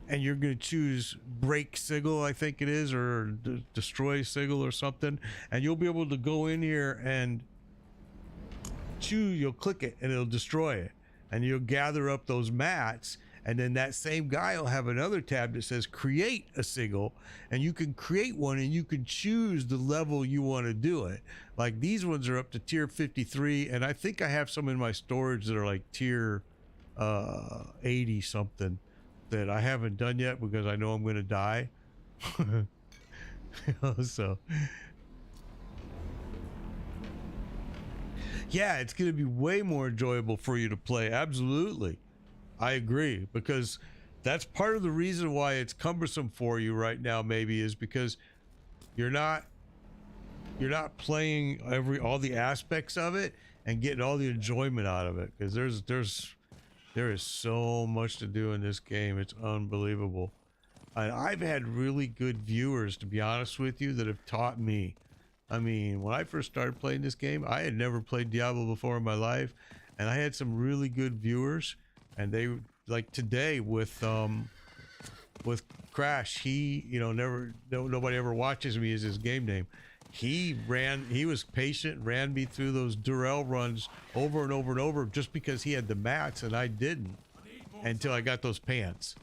you're going to choose break sigil, I think it is, or destroy sigil or something. And you'll be able to go in here and choose, you'll click it and it'll destroy it. And you'll gather up those mats. And then that same guy will have another tab that says create a sigil, and you can create one and you can choose the level you want to do it. Like these ones are up to tier 53, and I think I have some in my storage that are like tier 80 something that I haven't done yet because I know I'm going to die. So yeah, it's going to be way more enjoyable for you to play. Absolutely. I agree, because that's part of the reason why it's cumbersome for you right now, maybe, is because you're not playing all the aspects of it and getting all the enjoyment out of it, because there is so much to do in this game. It's unbelievable. And I've had really good viewers, to be honest with you, that have taught me. I mean, when I first started playing this game, I had never played Diablo before in my life, and I had some really good viewers. And they, like today with Crash, he, you know, nobody ever watches me is his game name. He was patient, ran me through those Durrell runs over and over and over just because he had the mats and I didn't, until I got those pants.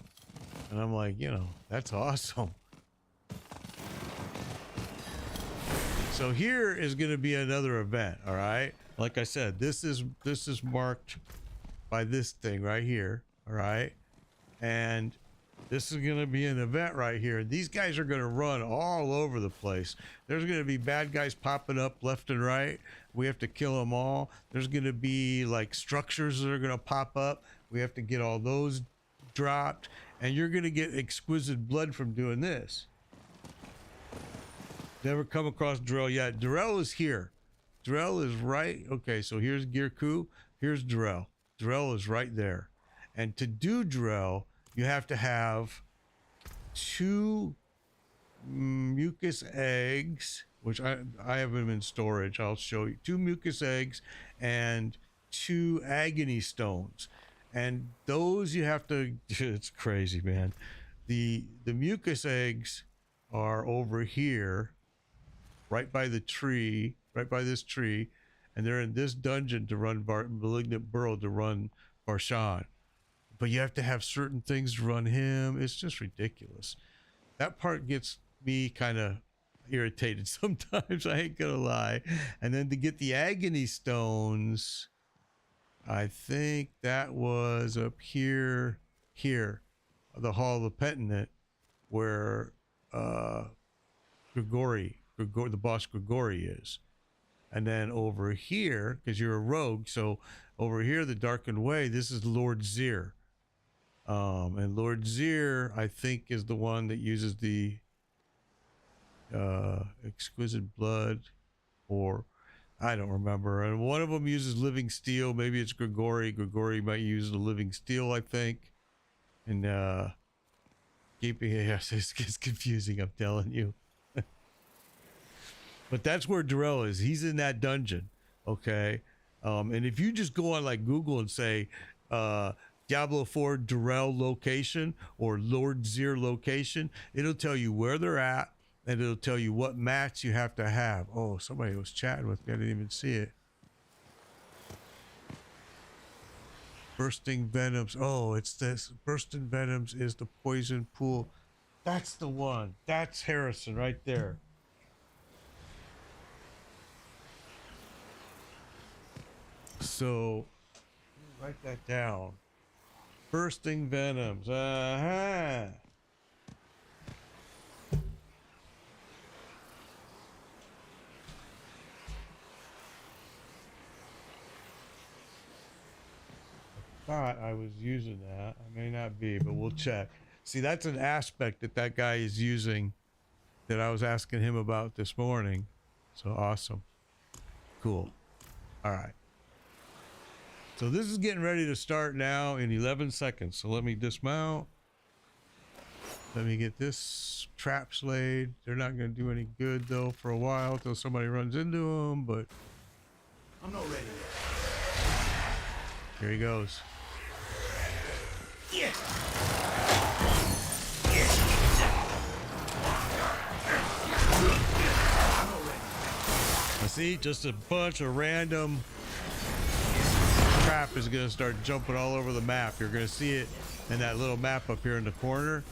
And I'm like, you know, that's awesome. So here is going to be another event, all right? Like I said, this is marked by this thing right here, all right? And this is going to be an event right here. These guys are going to run all over the place. There's going to be bad guys popping up left and right. We have to kill them all. There's going to be like structures that are going to pop up. We have to get all those dropped, and you're going to get exquisite blood from doing this. Never come across Durrell yet. Durrell is here. Durrell is right. Okay, so here's Gear Coup. Here's Durrell. Durrell is right there. And to do Durrell, you have to have 2 mucus eggs, which I have them in storage. I'll show you. 2 mucus eggs and 2 agony stones. And those you have to, it's crazy, man. The mucus eggs are over here, right by the tree, right by this tree. And they're in this dungeon to run Malignant Burrow to run Barshan. but you have to have certain things to run him. It's just ridiculous. That part gets me kind of irritated sometimes, I ain't gonna lie. And then to get the agony stones, I think that was up here, the Hall of the Penitent, where Grigori, the boss Grigori is. And then over here, because you're a rogue, so over here, the Darkened Way, this is Lord Zir. And Lord Zir, I think, is the one that uses the Exquisite Blood, or I don't remember. And one of them uses Living Steel. Maybe it's Grigori. Grigori might use the Living Steel, I think. And keeping it, yes, it gets confusing, I'm telling you. But that's where Darrell is. He's in that dungeon, okay? And if you just go on like Google and say Diablo IV Darrell location or Lord Zir location, it'll tell you where they're at, and it'll tell you what mats you have to have. Oh, somebody was chatting with me. I didn't even see it. Bursting Venoms. Oh, it's this. Bursting Venoms is the poison pool. That's the one. That's Harrison right there. So, write that down. Bursting Venoms. Uh-huh. Thought I was using that. I may not be, but we'll check. See, that's an aspect that that guy is using that I was asking him about this morning. So awesome. Cool. All right. So this is getting ready to start now in 11 seconds. So let me dismount. Let me get this traps laid. They're not going to do any good though for a while until somebody runs into them, but I'm not ready yet. here he goes. Yeah. I see just a bunch of random crap is going to start jumping all over the map. You're going to see it in that little map up here in the corner.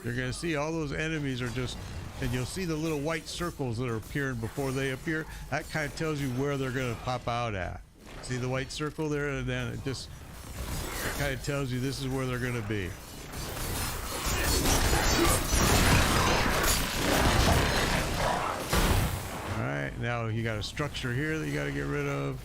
You're going to see all those enemies are just, and you'll see the little white circles that are appearing before they appear. That kind of tells you where they're going to pop out at. See the white circle there? And then it just kind of tells you this is where they're going to be. All right, now you got a structure here that you got to get rid of.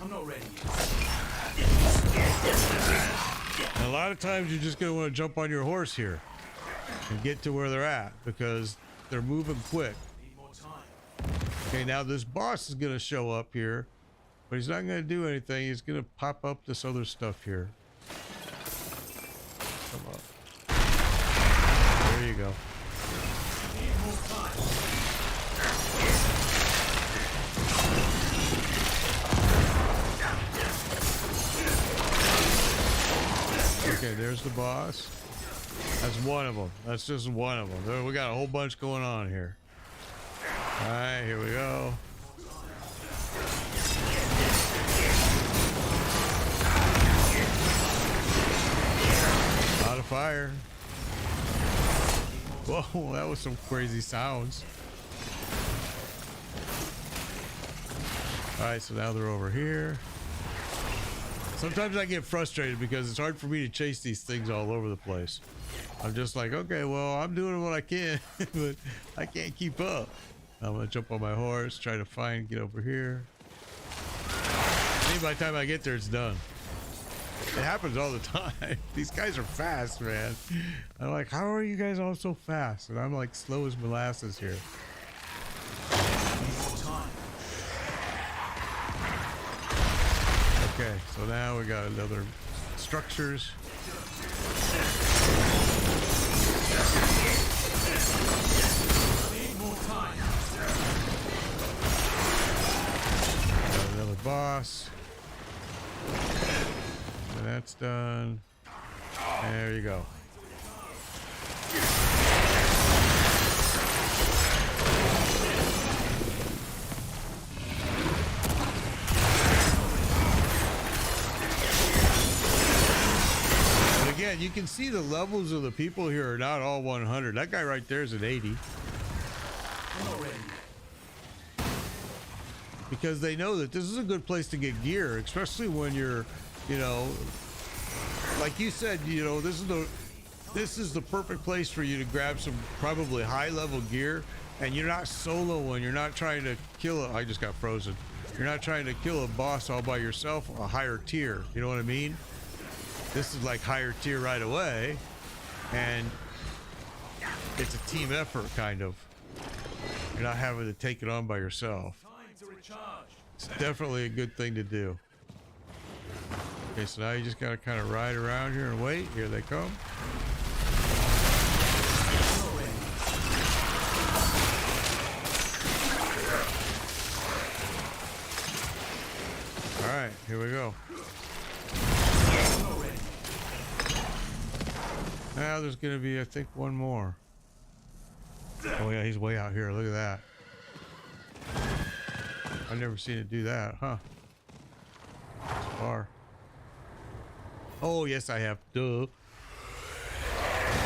I'm not ready yet. And a lot of times you're just going to want to jump on your horse here and get to where they're at because they're moving quick. Need more time. Okay, now this boss is going to show up here, but he's not going to do anything. He's going to pop up this other stuff here. Come up. There you go. Need more time. Okay, there's the boss. That's one of them. That's just one of them. We got a whole bunch going on here. All right, here we go. A lot of fire. Whoa, that was some crazy sounds. All right, so now they're over here. Sometimes I get frustrated because it's hard for me to chase these things all over the place. I'm just like, okay, well, I'm doing what I can, but I can't keep up. I'm gonna jump on my horse, try to get over here. Maybe by the time I get there, it's done. It happens all the time. These guys are fast, man. I'm like, how are you guys all so fast? And I'm like slow as molasses here. Okay, so now we got another structures. Need more time. Got another boss. And that's done. There you go. and you can see the levels of the people here are not all 100. That guy right there is at 80. Because they know that this is a good place to get gear, especially when you're, you know, like you said, you know, this is the perfect place for you to grab some probably high level gear, and you're not solo and you're not trying to kill I just got frozen. You're not trying to kill a boss all by yourself, a higher tier. You know what I mean? This is like higher tier right away, and it's a team effort kind of. You're not having to take it on by yourself. It's definitely a good thing to do. Okay, so now you just gotta kind of ride around here and wait. Here they come. All right, here we go. Now there's gonna be, I think, one more. Oh yeah, he's way out here. Look at that. I've never seen it do that, huh? It's far. Oh, yes, I have. Duh. All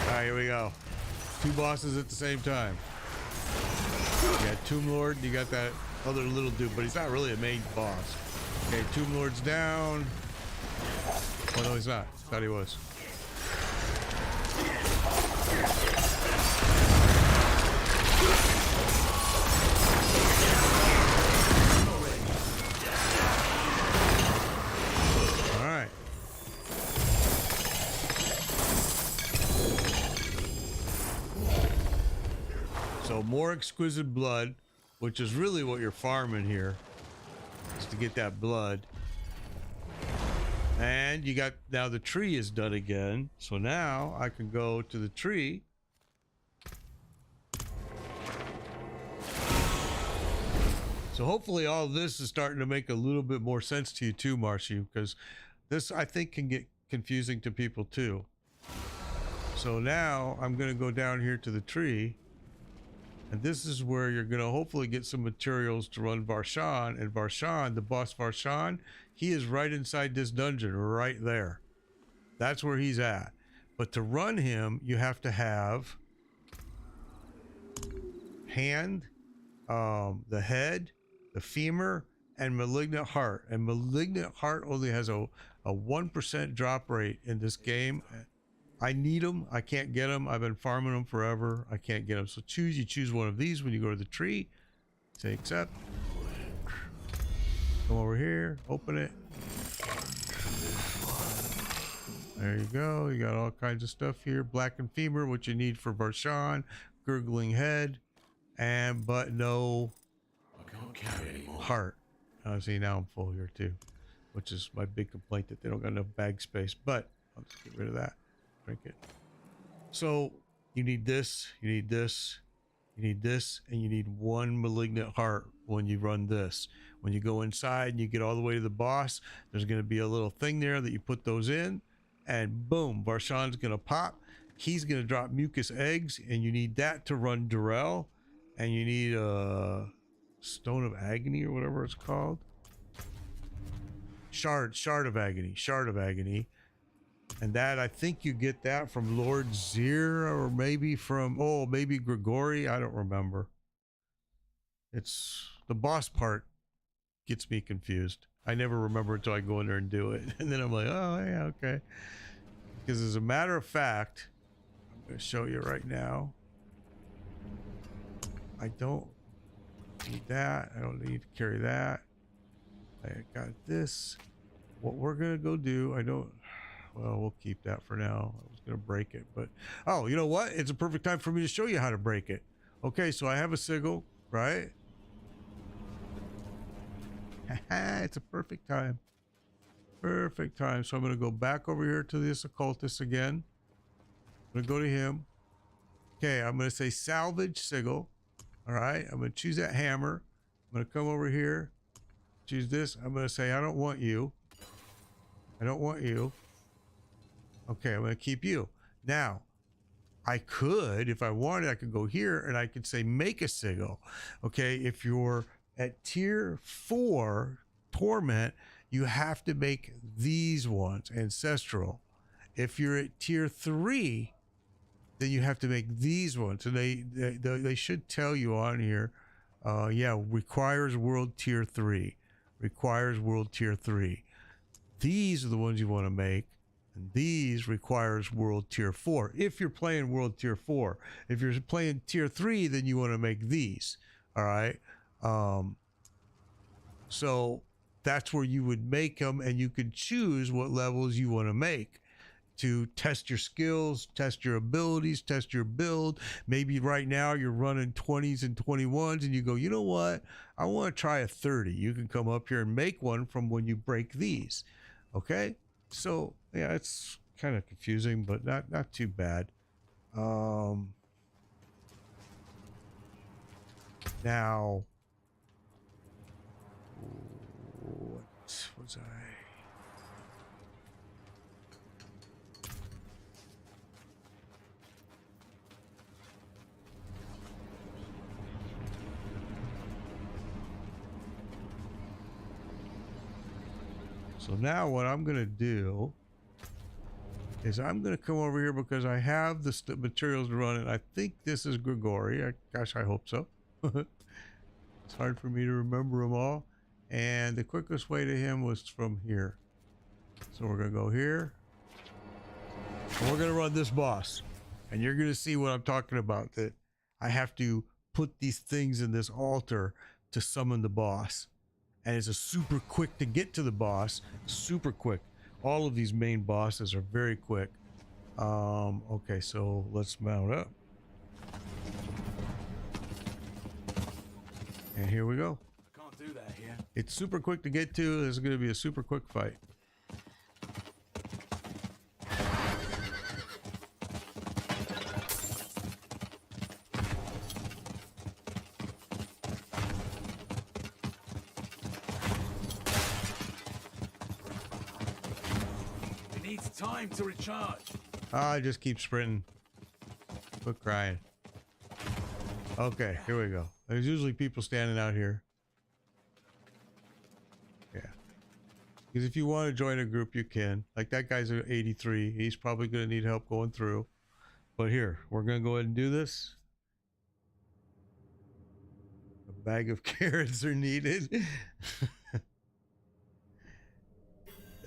right, here we go. 2 bosses at the same time. You got Tomb Lord, you got that other little dude, but he's not really a main boss. Okay, Tomb Lord's down. Oh, no, he's not. Thought he was. So more exquisite blood, which is really what you're farming here, is to get that blood. And you got, now the tree is done again. So now I can go to the tree. So hopefully all this is starting to make a little bit more sense to you too, Marcy, because this I think can get confusing to people too. So now I'm going to go down here to the tree. And this is where you're going to hopefully get some materials to run Varshan. And Varshan, the boss Varshan, he is right inside this dungeon, right there. That's where he's at. But to run him, you have to have hand, the head, the femur, and malignant heart. And malignant heart only has a 1% drop rate in this game. I need them. I can't get them. I've been farming them forever. I can't get them. So you choose one of these when you go to the tree. Say accept. Come over here. Open it. There you go. You got all kinds of stuff here. Blackened femur, what you need for Varshan. Gurgling head. But no heart. See, now I'm full here too, which is my big complaint, that they don't got enough bag space. But I'll just get rid of that. Drink it. So you need this, you need this, you need this, and you need 1 malignant heart when you run this. When you go inside and you get all the way to the boss, there's going to be a little thing there that you put those in, and boom, Varshan's going to pop. He's going to drop mucus eggs, and you need that to run Durrell, and you need a Stone of Agony or whatever it's called. Shard of Agony. And that, I think you get that from Lord Zir, or maybe from, maybe Grigori. I don't remember. It's the boss part gets me confused. I never remember until I go in there and do it. And then I'm like, oh, yeah, okay. Because as a matter of fact, I'm going to show you right now. I don't need that. I don't need to carry that. I got this. What we're going to go do, well, we'll keep that for now. I was going to break it, but oh, you know what? It's a perfect time for me to show you how to break it. Okay, so I have a sigil, right? It's a perfect time. Perfect time. So I'm going to go back over here to this occultist again. I'm going to go to him. Okay, I'm going to say salvage sigil. All right, I'm going to choose that hammer. I'm going to come over here, choose this. I'm going to say, I don't want you. I don't want you. Okay, I'm going to keep you. Now, I could, if I wanted, I could go here and I could say make a sigil. Okay, if you're at tier 4 torment, you have to make these ones ancestral. If you're at tier 3, then you have to make these ones. And they should tell you on here, yeah, requires world tier 3. Requires world tier 3. These are the ones you want to make. And these requires world tier 4. If you're playing world tier 4. If you're playing tier 3, then you want to make these. All right. So that's where you would make them, and you could choose what levels you want to make to test your skills, test your abilities, test your build. Maybe right now you're running 20s and 21s and you go, you know what? I want to try a 30. You can come up here and make one from when you break these. Okay. So yeah, it's kind of confusing, but not too bad. Now, what was I? So now what I'm going to do is I'm going to come over here because I have the materials to run it. I think this is Grigori. Gosh, I hope so. It's hard for me to remember them all. And the quickest way to him was from here. So we're going to go here. And we're going to run this boss. And you're going to see what I'm talking about. That I have to put these things in this altar to summon the boss. And it's a super quick to get to the boss. Super quick. All of these main bosses are very quick. Okay, so let's mount up. And here we go. I can't do that here. It's super quick to get to. It's going to be a super quick fight. It needs time to recharge. I just keep sprinting. Quit crying. Okay, here we go. There's usually people standing out here. Yeah. Because if you want to join a group, you can. Like that guy's at 83. He's probably going to need help going through. But here, we're going to go ahead and do this. A bag of carrots are needed.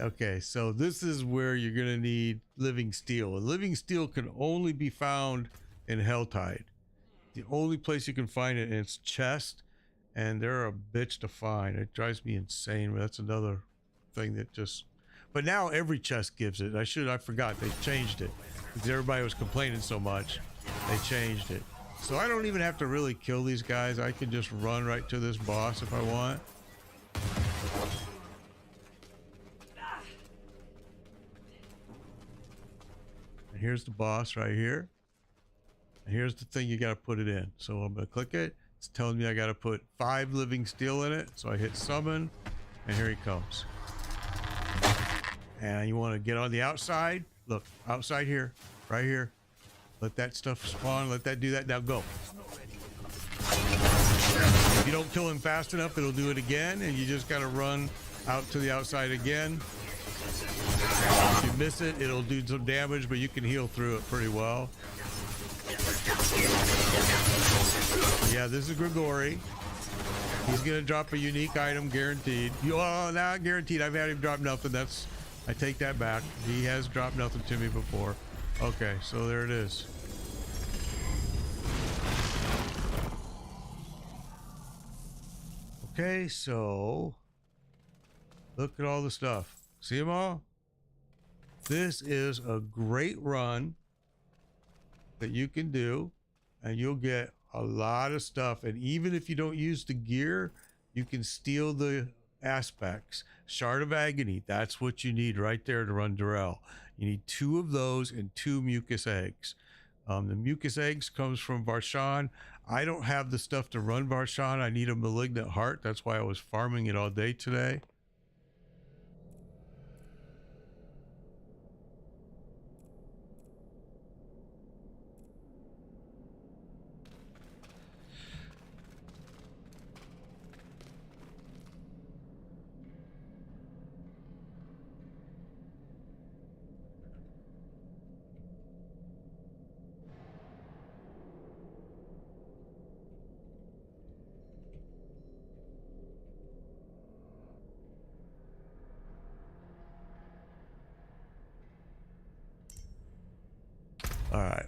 Okay, so this is where you're going to need living steel. And living steel can only be found in Helltide. The only place you can find it, and it's chest, and they're a bitch to find. It drives me insane, but that's another thing that just... But now every chest gives it. I forgot. They changed it. Because everybody was complaining so much. They changed it. So I don't even have to really kill these guys. I can just run right to this boss if I want. And here's the boss right here. And here's the thing you got to put it in. So I'm going to click it. It's telling me I got to put 5 living steel in it. So I hit summon, and here he comes. And you want to get on the outside. Look, outside here, right here. Let that stuff spawn. Let that do that. Now go. If you don't kill him fast enough, it'll do it again. And you just got to run out to the outside again. If you miss it, it'll do some damage, but you can heal through it pretty well. Yeah, this is Grigori. He's gonna drop a unique item, guaranteed. Oh, not guaranteed. I've had him drop nothing. I take that back. He has dropped nothing to me before. Okay, so there it is. Okay, so look at all the stuff. See them all? This is a great run that you can do, and you'll get a lot of stuff. And even if you don't use the gear, you can steal the aspects. Shard of Agony, that's what you need right there to run Durrell. You need 2 of those and 2 mucus eggs. The mucus eggs comes from Varshan. I don't have the stuff to run Varshan. I need a malignant heart. That's why I was farming it all day today.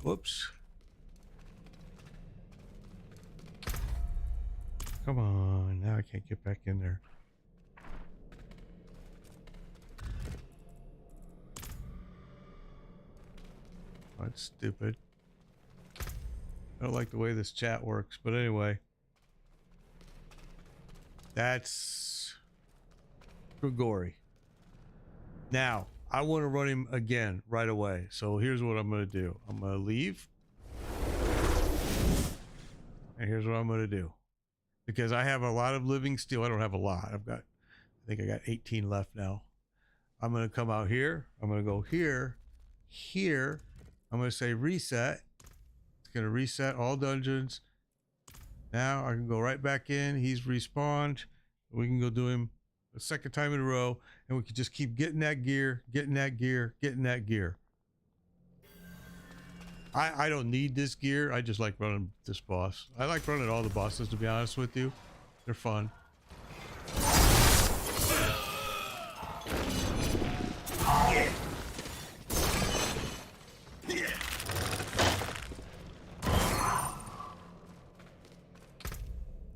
Whoops. Come on, now I can't get back in there. Oh, that's stupid. I don't like the way this chat works, but anyway. That's Grigori. Now, I want to run him again right away. So here's what I'm going to do. I'm going to leave. And here's what I'm going to do. Because I have a lot of living steel. I don't have a lot. I think I got 18 left now. I'm going to come out here. I'm going to go here. Here. I'm going to say reset. It's going to reset all dungeons. Now I can go right back in. He's respawned. We can go do him a second time in a row. And we can just keep getting that gear, getting that gear, getting that gear. I don't need this gear. I just like running this boss. I like running all the bosses, to be honest with you. They're fun.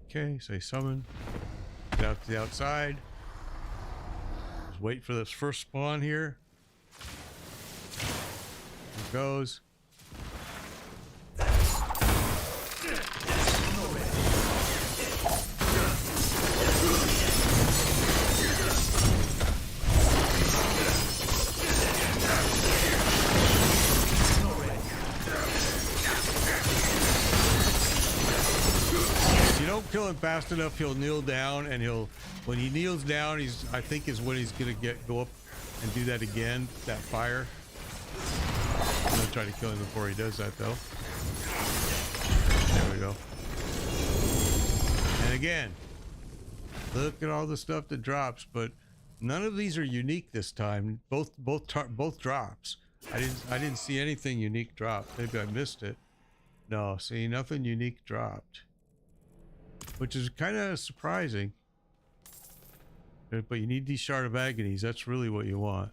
Okay, say summon. Get out to the outside. Just wait for this first spawn here. Here it goes. Kill him fast enough, he'll kneel down, and when he kneels down, I think is when he's gonna go up and do that again, that fire. I'm gonna try to kill him before he does that though. There we go. And again, look at all the stuff that drops, but none of these are unique this time. Both drops. I didn't see anything unique drop. Maybe I missed it. No, see, nothing unique dropped. Which is kind of surprising. But you need these Shard of Agonies. That's really what you want.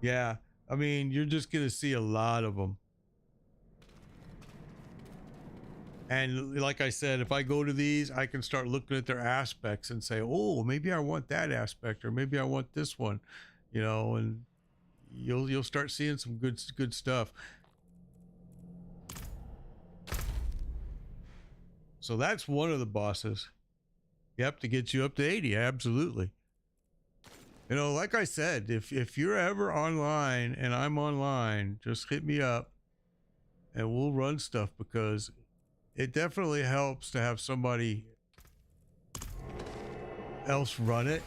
Yeah, I mean, you're just going to see a lot of them. And like I said, if I go to these, I can start looking at their aspects and say, oh, maybe I want that aspect, or maybe I want this one, you know, and you'll start seeing some good stuff. So that's one of the bosses. Yep, to get you up to 80, absolutely. You know, like I said, if you're ever online and I'm online, just hit me up and we'll run stuff, because it definitely helps to have somebody else run it,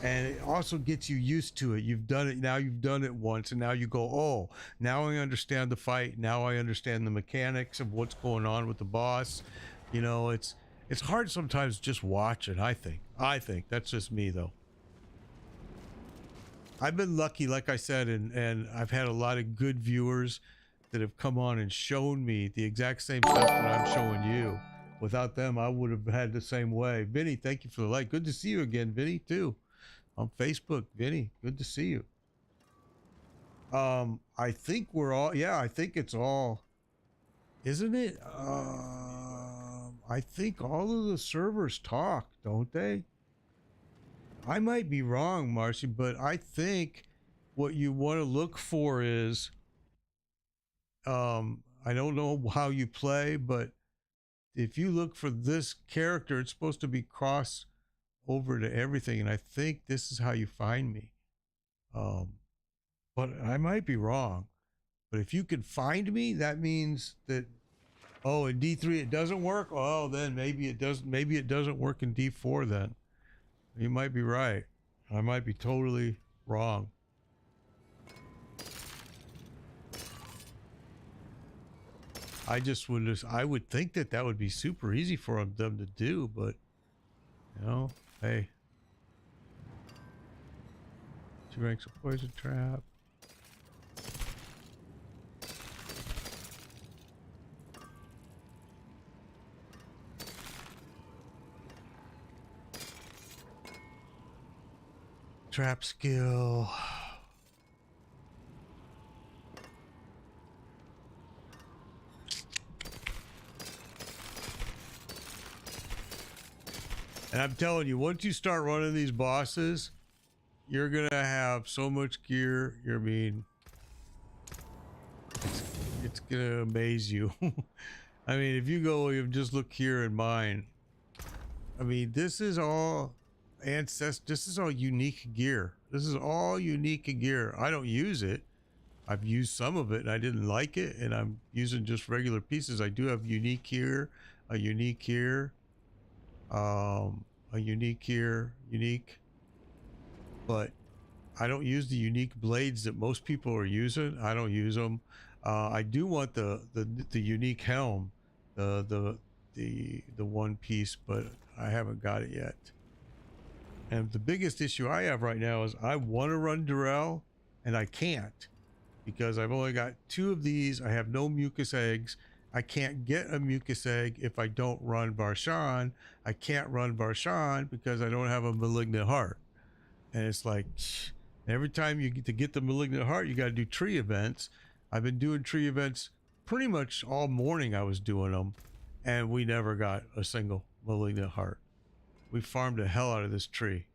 and it also gets you used to it. You've done it now, you've done it once, and now you go, oh, now I understand the fight, now I understand the mechanics of what's going on with the boss. You know, it's hard sometimes just watching. I think that's just me though. I've been lucky, like I said, and I've had a lot of good viewers that have come on and shown me the exact same stuff that I'm showing you. Without them, I would have had the same way. Vinny, thank you for the like. Good to see you again, Vinny, too. On Facebook, Vinny, good to see you. I think we're all, yeah, I think it's all, isn't it? I think all of the servers talk, don't they? I might be wrong, Marcy, but I think what you want to look for is, I don't know how you play, but if you look for this character, it's supposed to be crossed over to everything, and I think this is how you find me. But I might be wrong. But if you can find me, that means that, oh, in D3 it doesn't work. Oh, then maybe it doesn't. Maybe it doesn't work in D4. Then you might be right. I might be totally wrong. I would think that would be super easy for them to do, but you know, hey, 2 ranks of poison trap. trap skill. And I'm telling you, once you start running these bosses, you're gonna have so much gear. I mean, it's gonna amaze you. I mean, if you go, you just look here in mine. I mean, this is all ancestral. This is all unique gear. This is all unique gear. I don't use it. I've used some of it and I didn't like it, and I'm using just regular pieces. I do have unique here, a unique here, a unique here, unique. But I don't use the unique blades that most people are using. I don't use them. I do want the unique helm, the one piece, but I haven't got it yet. And the biggest issue I have right now is I want to run Durrell and I can't, because I've only got 2 of these. I have no mucus eggs. I can't get a mucus egg if I don't run Varshan. I can't run Varshan because I don't have a malignant heart. And it's like, every time you get the malignant heart, you got to do tree events. I've been doing tree events pretty much all morning. I was doing them, and we never got a single malignant heart. We farmed the hell out of this tree,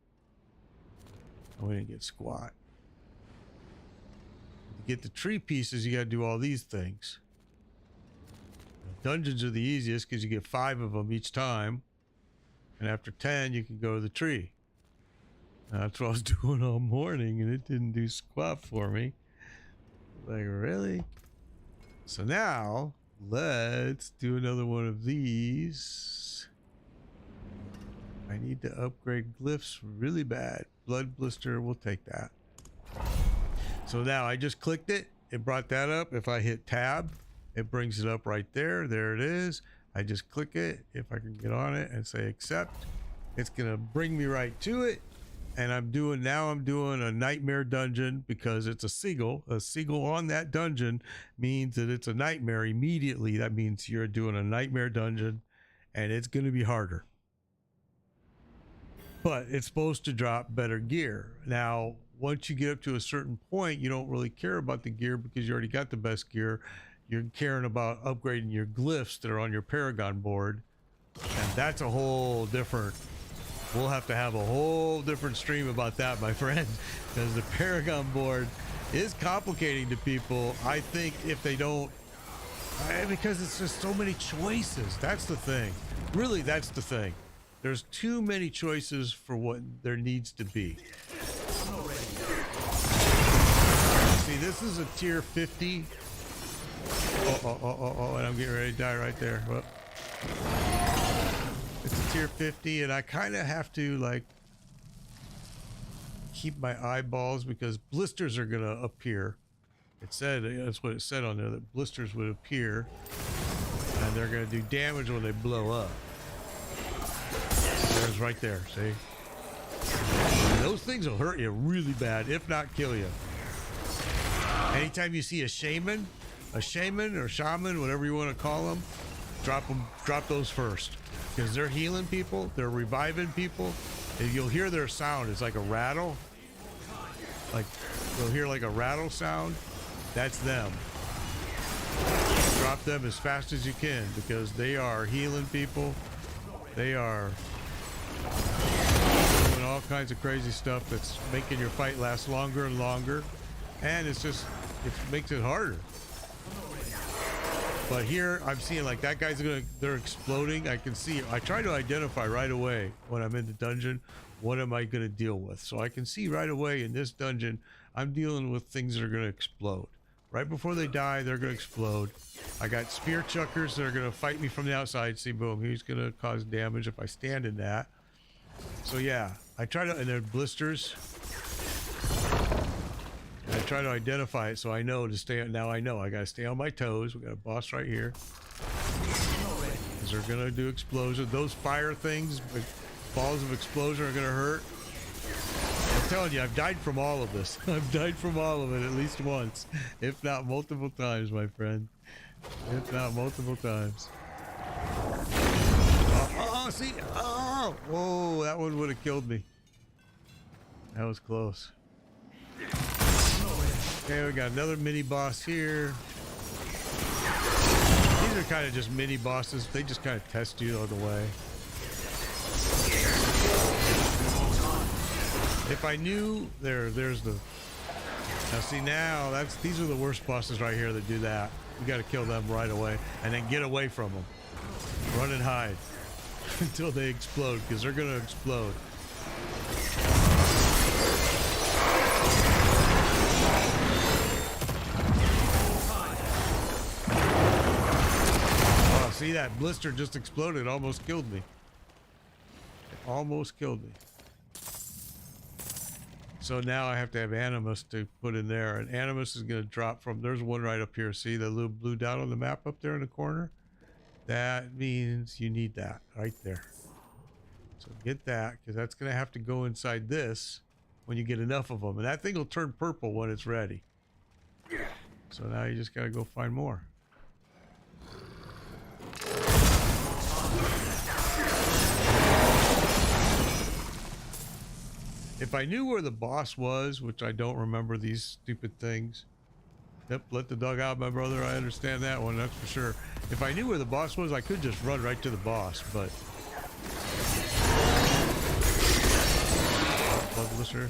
and we didn't get squat. To get the tree pieces, you got to do all these things. Dungeons are the easiest because you get 5 of them each time, and after 10 you can go to the tree. Now, that's what I was doing all morning, and it didn't do squat for me. Like, really? So now let's do another one of these. I need to upgrade glyphs really bad. Blood blister, we'll take that. So now I just clicked it. It brought that up. If I hit tab, it brings it up right there. There it is. I just click it. If I can get on it and say accept, it's gonna bring me right to it. And I'm doing a nightmare dungeon because it's a seagull. A seagull on that dungeon means that it's a nightmare immediately. That means you're doing a nightmare dungeon, and it's going to be harder. But it's supposed to drop better gear. Now, once you get up to a certain point, you don't really care about the gear because you already got the best gear. You're caring about upgrading your glyphs that are on your Paragon board. And that's a whole different... We'll have to have a whole different stream about that, my friend, because the Paragon board is complicating to people. I think if they don't, because it's just so many choices. That's the thing. Really, that's the thing. There's too many choices for what there needs to be. See, this is a tier 50. Oh, and I'm getting ready to die right there. Whoop. It's a tier 50, and I kind of have to like keep my eyeballs because blisters are gonna appear. It said, that's what it said on there, that blisters would appear and they're gonna do damage when they blow up. There's right there, see? And those things will hurt you really bad, if not kill you. Anytime you see a shaman or shaman, whatever you want to call them, drop those first. Because they're healing people, they're reviving people, and you'll hear their sound. It's like a rattle. Like, you'll hear like a rattle sound. That's them. Drop them as fast as you can because they are healing people. They are doing all kinds of crazy stuff that's making your fight last longer and longer. And it makes it harder. But here I'm seeing like that guy's they're exploding. I can see, I try to identify right away when I'm in the dungeon, what am I going to deal with? So I can see right away in this dungeon, I'm dealing with things that are going to explode. Right before they die, they're going to explode. I got spear chuckers that are going to fight me from the outside. See, boom, he's going to cause damage if I stand in that. So yeah, I try to, and then blisters. And I try to identify it so I know to stay. Now I know I got to stay on my toes. We got a boss right here. Because they're going to do explosion. Those fire things, balls of explosion are going to hurt. I'm telling you, I've died from all of this. I've died from all of it at least once, if not multiple times, my friend. If not multiple times. See? Oh, whoa, that one would have killed me. That was close. Okay, we got another mini boss here. These are kind of just mini bosses. They just kind of test you on the way. If I knew there's the. Now see, now these are the worst bosses right here that do that. You got to kill them right away and then get away from them. Run and hide until they explode, because they're gonna explode. Oh, see, that blister just exploded, almost killed me. It almost killed me. So now I have to have Animus to put in there, and Animus is going to drop from, there's one right up here. See the little blue dot on the map up there in the corner? That means you need that right there. So get that, because that's going to have to go inside this when you get enough of them. And that thing will turn purple when it's ready. So now you just got to go find more. If I knew where the boss was, which I don't remember these stupid things. Yep, let the dog out, my brother. I understand that one, that's for sure. If I knew where the boss was, I could just run right to the boss, but... Bloodblister.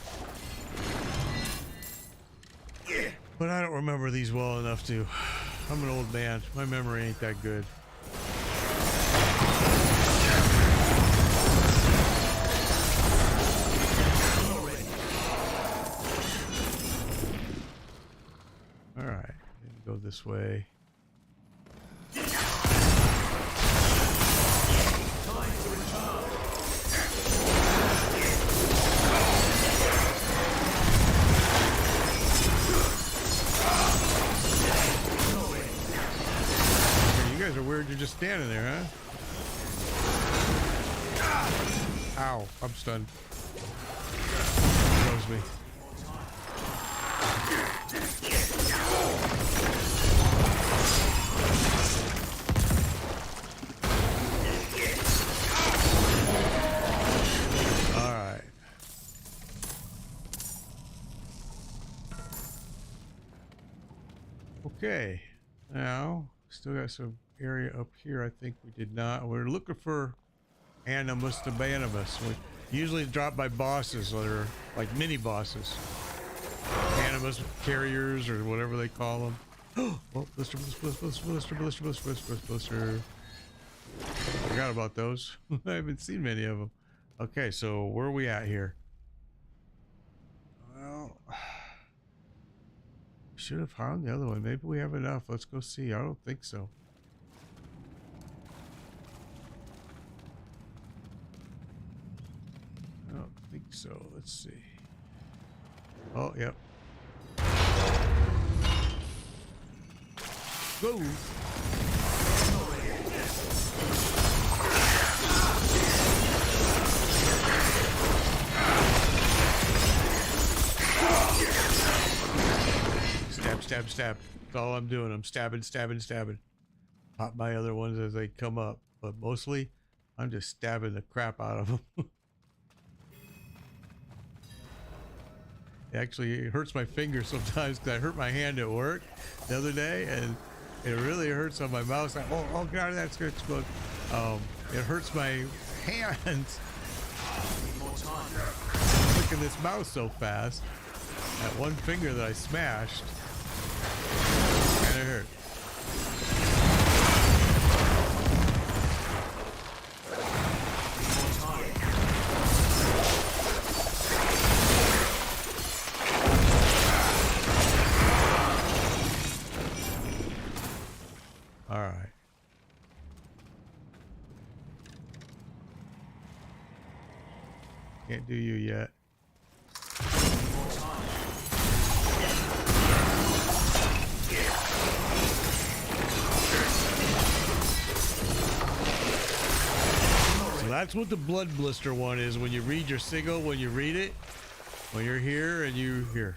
But I don't remember these well enough to... I'm an old man. My memory ain't that good. All right, go this way. You guys are weird. You're just standing there, huh? Ow! I'm stunned. Knows me. Okay, now still got some area up here. I think we did not. We're looking for Animus to Animus. We usually drop by bosses that are like mini bosses. Animus carriers or whatever they call them. Oh, blister. Forgot about those. I haven't seen many of them. Okay, so where are we at here? Well, should have found the other one. Maybe we have enough. Let's go see. I don't think so. I don't think so. Let's see. Oh, yep. Go. Stab. That's all I'm doing. I'm stabbing. Pop my other ones as they come up, but mostly I'm just stabbing the crap out of them. Actually, it hurts my fingers sometimes because I hurt my hand at work the other day, and it really hurts on my mouse. Like, oh god, that's gonna explode. It hurts my hands. Clicking this mouse so fast. That one finger that I smashed. Kinda hurt. All right. Can't do you yet. That's what the blood blister one is. When you read your sigil, when you read it, when you're here and you here.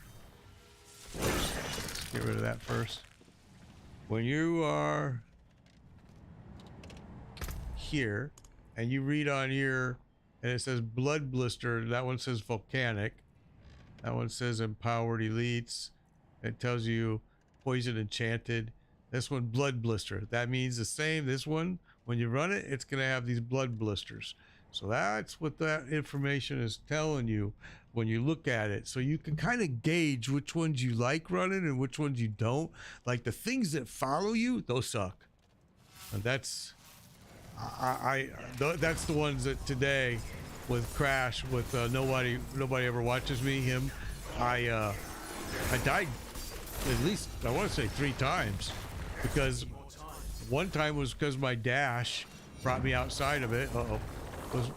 Let's get rid of that first. When you are here and you read on here and it says blood blister, that one says volcanic. That one says empowered elites. It tells you poison enchanted. This one, blood blister. That means the same. This one, when you run it, it's going to have these blood blisters. So that's what that information is telling you when you look at it. So you can kind of gauge which ones you like running and which ones you don't. Like the things that follow you, those suck. And that's that's the ones that today with Crash, with nobody ever watches me, him, I died at least, I want to say 3 times, because one time was because my dash brought me outside of it. Was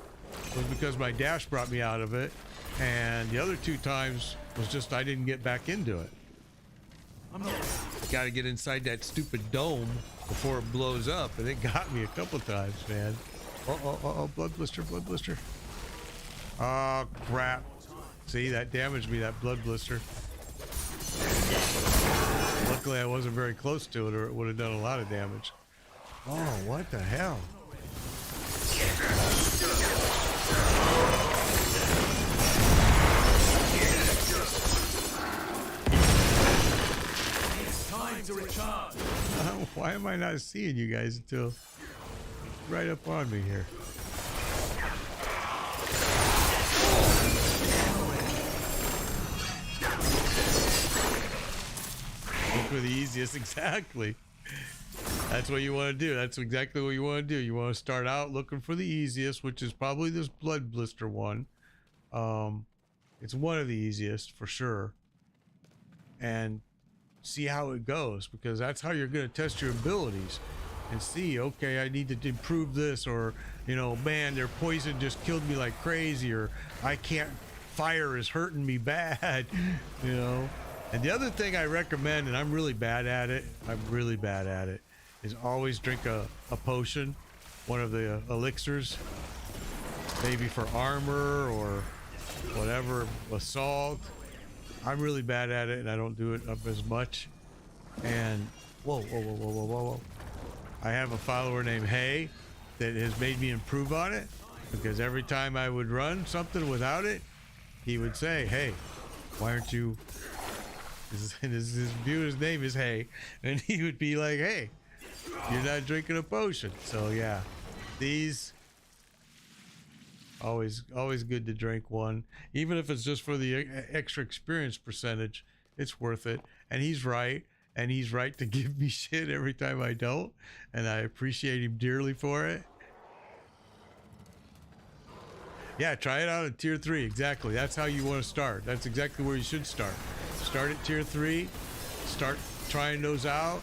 because my dash brought me out of it, and the other 2 times was just I didn't get back into it. Got to get inside that stupid dome before it blows up, and it got me a couple times, man. Blood blister, blood blister. Oh crap! See, that damaged me, that blood blister. Luckily, I wasn't very close to it, or it would have done a lot of damage. Oh, what the hell? It's time to recharge. Why am I not seeing you guys until right up on me here? Look for the easiest, exactly. That's what you want to do. That's exactly what you want to do. You want to start out looking for the easiest, which is probably this blood blister one. It's one of the easiest for sure. And see how it goes, because that's how you're going to test your abilities and see, okay, I need to improve this, or, you know, man, their poison just killed me like crazy, or I can't, fire is hurting me bad, you know. And the other thing I recommend, and I'm really bad at it, is always drink a potion, one of the elixirs, maybe for armor or whatever, assault. I'm really bad at it, and I don't do it up as much. And whoa. I have a follower named Hay that has made me improve on it, because every time I would run something without it, he would say, hey, why aren't you, his viewer's name is Hay, and he would be like, hey, you're not drinking a potion. So yeah, these always good to drink one, even if it's just for the extra experience percentage. It's worth it. And he's right to give me shit every time I don't, and I appreciate him dearly for it. Yeah, try it out at tier 3. Exactly, that's how you want to start. That's exactly where you should start. Start at tier 3, start trying those out,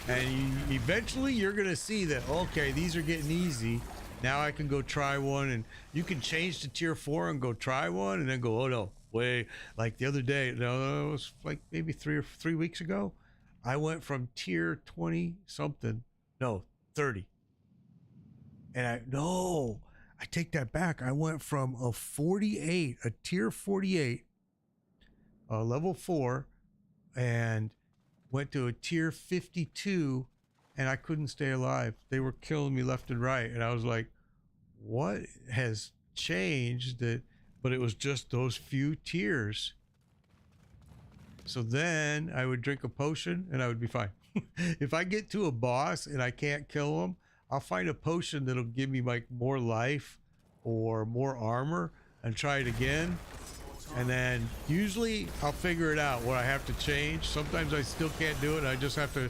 and eventually you're gonna see that, okay, these are getting easy. Now I can go try one, and you can change to tier 4 and go try one, and then go, oh no, wait, like the other day, no, it was like maybe 3 weeks ago, I went from tier 20 something, no, 30. And I take that back. I went from a 48, a tier 48, level 4, and went to a tier 52, and I couldn't stay alive. They were killing me left and right, and I was like, what has changed? But it was just those few tiers. So then I would drink a potion and I would be fine. If I get to a boss and I can't kill him, I'll find a potion that'll give me like more life or more armor and try it again. And then usually I'll figure it out what I have to change. Sometimes I still can't do it, and I just have to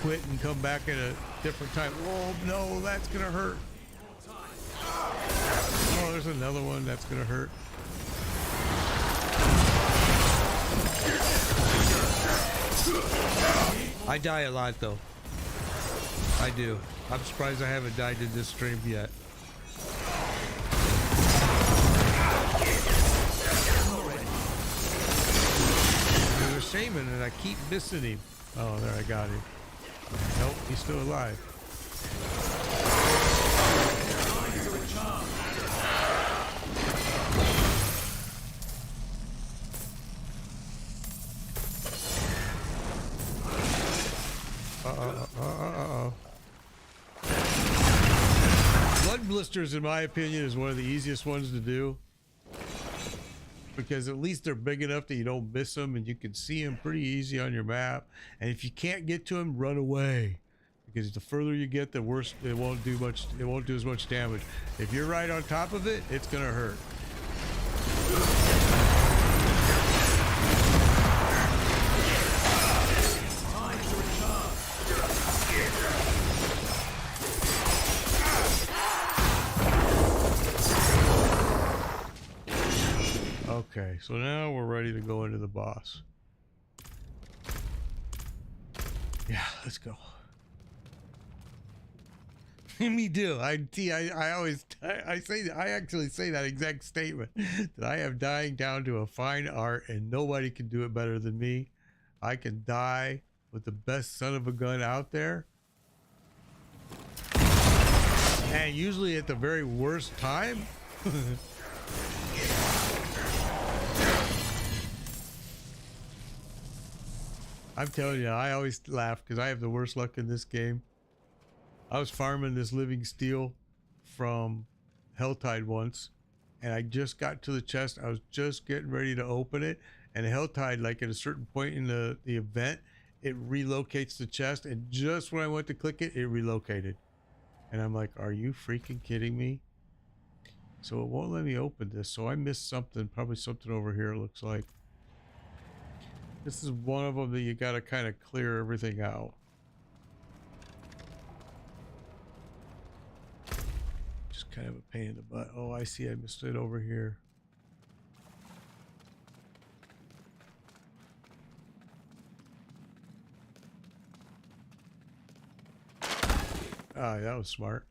quit and come back at a different time. Oh no, that's gonna hurt. Oh, there's another one that's gonna hurt. I die a lot though. I do. I'm surprised I haven't died in this stream yet. There's a shaman and I keep missing him. Oh, there, I got him. Nope, he's still alive. Blood blisters, in my opinion, is one of the easiest ones to do. because at least they're big enough that you don't miss them and you can see them pretty easy on your map. And if you can't get to them, run away, because the further you get, the worse. It won't do much. It won't do as much damage. If you're right on top of it, it's gonna hurt. Okay, so now we're ready to go into the boss. Yeah, let's go. Me too. I actually say that exact statement, that I am dying down to a fine art and nobody can do it better than me. I can die with the best son of a gun out there. And usually at the very worst time. I'm telling you, I always laugh because I have the worst luck in this game. I was farming this living steel from Helltide once, and I just got to the chest. I was just getting ready to open it, and Helltide, like at a certain point in the event, it relocates the chest, and just when I went to click it, it relocated. And I'm like, are you freaking kidding me? So it won't let me open this, so I missed something, probably something over here it looks like. This is one of them that you got to kind of clear everything out. Just kind of a pain in the butt. Oh, I see. I missed it over here. Ah, that was smart.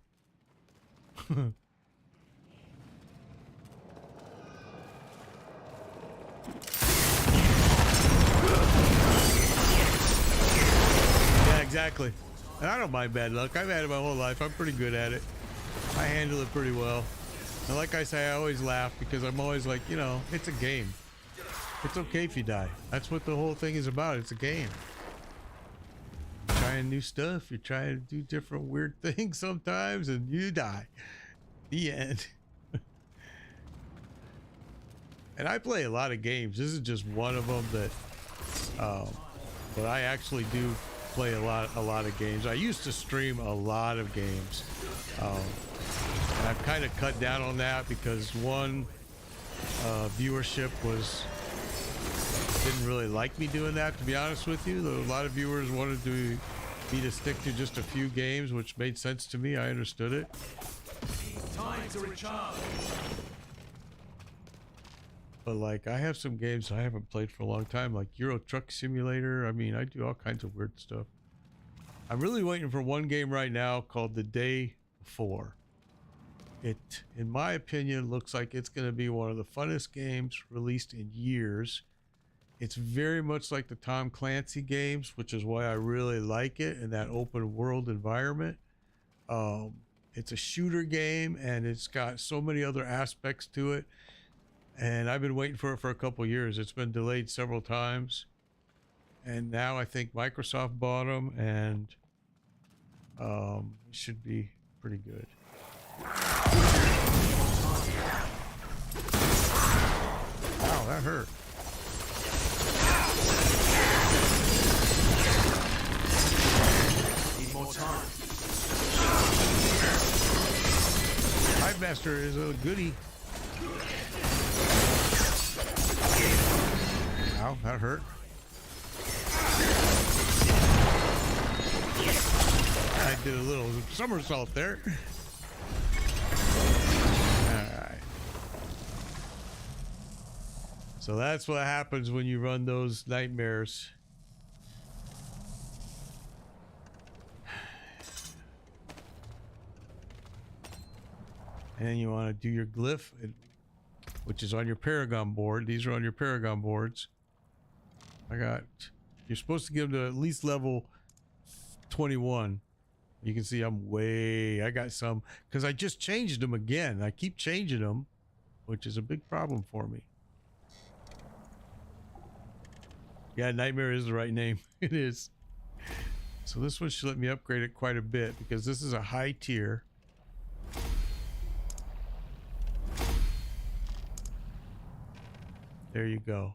Exactly. And I don't mind bad luck. I've had it my whole life. I'm pretty good at it. I handle it pretty well. And like I say, I always laugh because I'm always like, you know, it's a game. It's okay if you die. That's what the whole thing is about. It's a game. You're trying new stuff. You're trying to do different weird things sometimes and you die. The end. And I play a lot of games. This is just one of them that, but I actually do play a lot of games. I used to stream a lot of games. And I've kind of cut down on that because one, viewership didn't really like me doing that, to be honest with you. A lot of viewers wanted me to stick to just a few games, which made sense to me. I understood it. Time to recharge. But like, I have some games I haven't played for a long time, like Euro Truck Simulator. I mean, I do all kinds of weird stuff. I'm really waiting for one game right now called The Day Before. It, in my opinion, looks like it's going to be one of the funnest games released in years. It's very much like the Tom Clancy games, which is why I really like it in that open world environment. It's a shooter game and it's got so many other aspects to it. And I've been waiting for it for a couple years. It's been delayed several times. And now I think Microsoft bought them and it should be pretty good. Wow, that hurt. Need more time. Hive Master is a goodie. Ow, that hurt. I did a little somersault there. Alright. So that's what happens when you run those nightmares. And you want to do your glyph, which is on your Paragon board. These are on your Paragon boards. You're supposed to give them to at least level 21. You can see I got some, because I just changed them again. I keep changing them, which is a big problem for me. Yeah, Nightmare is the right name. It is. So this one should let me upgrade it quite a bit, because this is a high tier. There you go.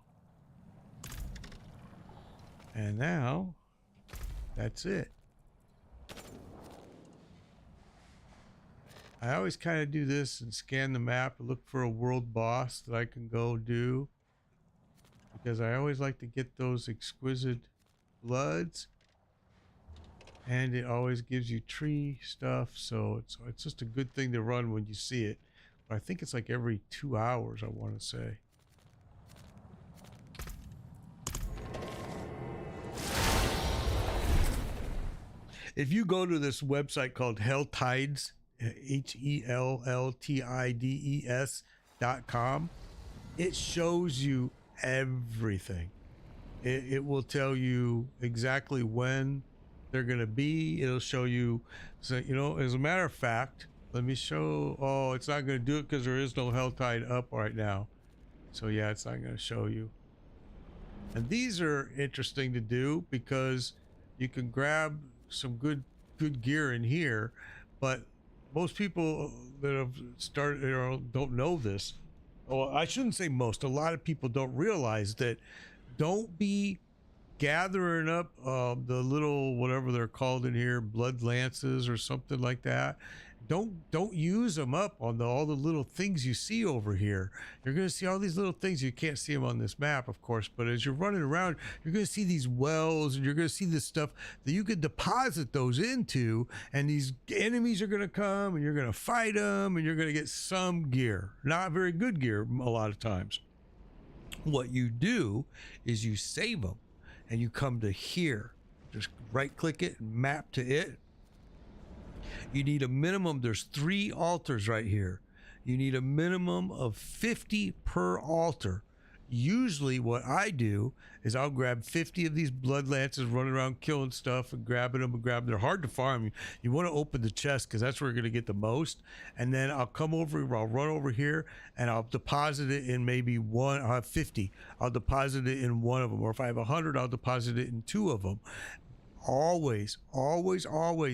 And now, that's it. I always kind of do this and scan the map and look for a world boss that I can go do, because I always like to get those exquisite bloods, and it always gives you tree stuff, so it's just a good thing to run when you see it. But I think it's like every 2 hours, I want to say. If you go to this website called Helltides, HELLTIDES.com, it shows you everything. It will tell you exactly when they're going to be. It'll show you, so, you know, as a matter of fact, let me show. Oh, it's not going to do it because there is no Helltide up right now. So yeah, it's not going to show you. And these are interesting to do because you can grab some good gear in here, but most people that have started, you know, don't know this. Well, I shouldn't say most. A lot of people don't realize that. Don't be gathering up the little, whatever they're called in here, blood lances or something like that. Don't use them up on all the little things you see over here. You're going to see all these little things. You can't see them on this map, of course, but as you're running around, you're going to see these wells, and you're going to see this stuff that you could deposit those into, and these enemies are going to come, and you're going to fight them, and you're going to get some gear. Not very good gear a lot of times. What you do is you save them, and you come to here. Just right click it and map to it. You need a minimum, there's 3 altars right here. You need a minimum of 50 per altar. Usually what I do is I'll grab 50 of these blood lances, running around killing stuff and grabbing them. They're hard to farm. You want to open the chest because that's where you're going to get the most. And then I'll come over, I'll run over here and I'll deposit it in maybe one. I'll have 50. I'll deposit it in one of them. Or if I have 100, I'll deposit it in 2 of them. Always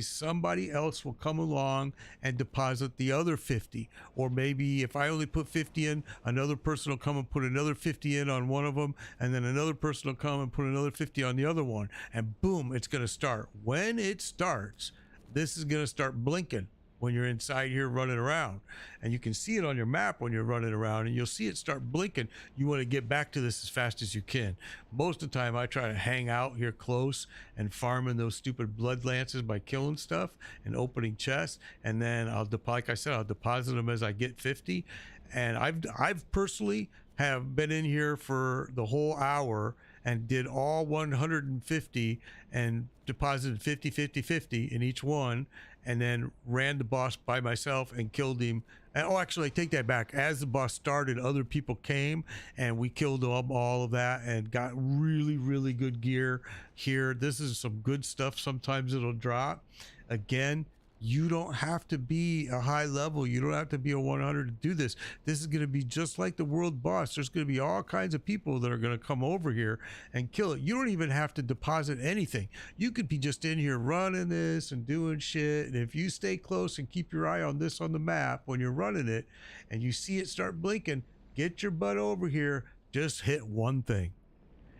somebody else will come along and deposit the other 50. Or maybe if I only put 50 in, another person will come and put another 50 in on one of them, and then another person will come and put another 50 on the other one, and boom, it's going to start. When it starts, this is going to start blinking when you're inside here running around, and you can see it on your map when you're running around, and you'll see it start blinking. You want to get back to this as fast as you can. Most of the time I try to hang out here close and farming those stupid blood lances by killing stuff and opening chests, and then like I said, I'll deposit them as I get 50. And I've personally have been in here for the whole hour and did all 150 and deposited 50 in each one, and then ran the boss by myself and killed him. And, oh, actually, I take that back. As the boss started, other people came and we killed all of that and got really good gear here. This is some good stuff. Sometimes it'll drop. Again, you don't have to be a high level. You don't have to be a 100 to do this. This is going to be just like the world boss. There's going to be all kinds of people that are going to come over here and kill it. You don't even have to deposit anything. You could be just in here running this and doing shit. And if you stay close and keep your eye on this on the map when you're running it and you see it start blinking, get your butt over here. Just hit one thing.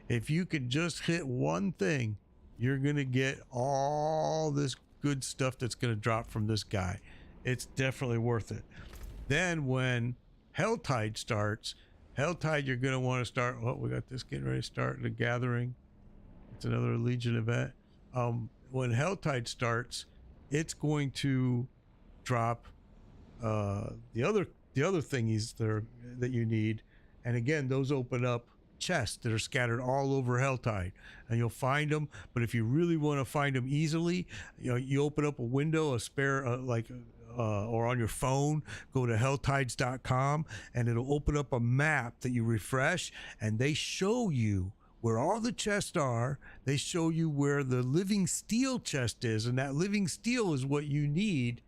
If you could just hit one thing, you're going to get all this good stuff that's going to drop from this guy. It's definitely worth it. Then when Helltide starts, you're going to want to start. Oh, we got this getting ready to start the gathering. It's another Legion event. When Helltide starts, it's going to drop the other thingies that you need. And again, those open up chests that are scattered all over Helltide, and you'll find them. But if you really want to find them easily, you know, you open up a window, a spare or on your phone, go to helltides.com, and it'll open up a map that you refresh, and they show you where all the chests are. They show you where the living steel chest is, and that living steel is what you need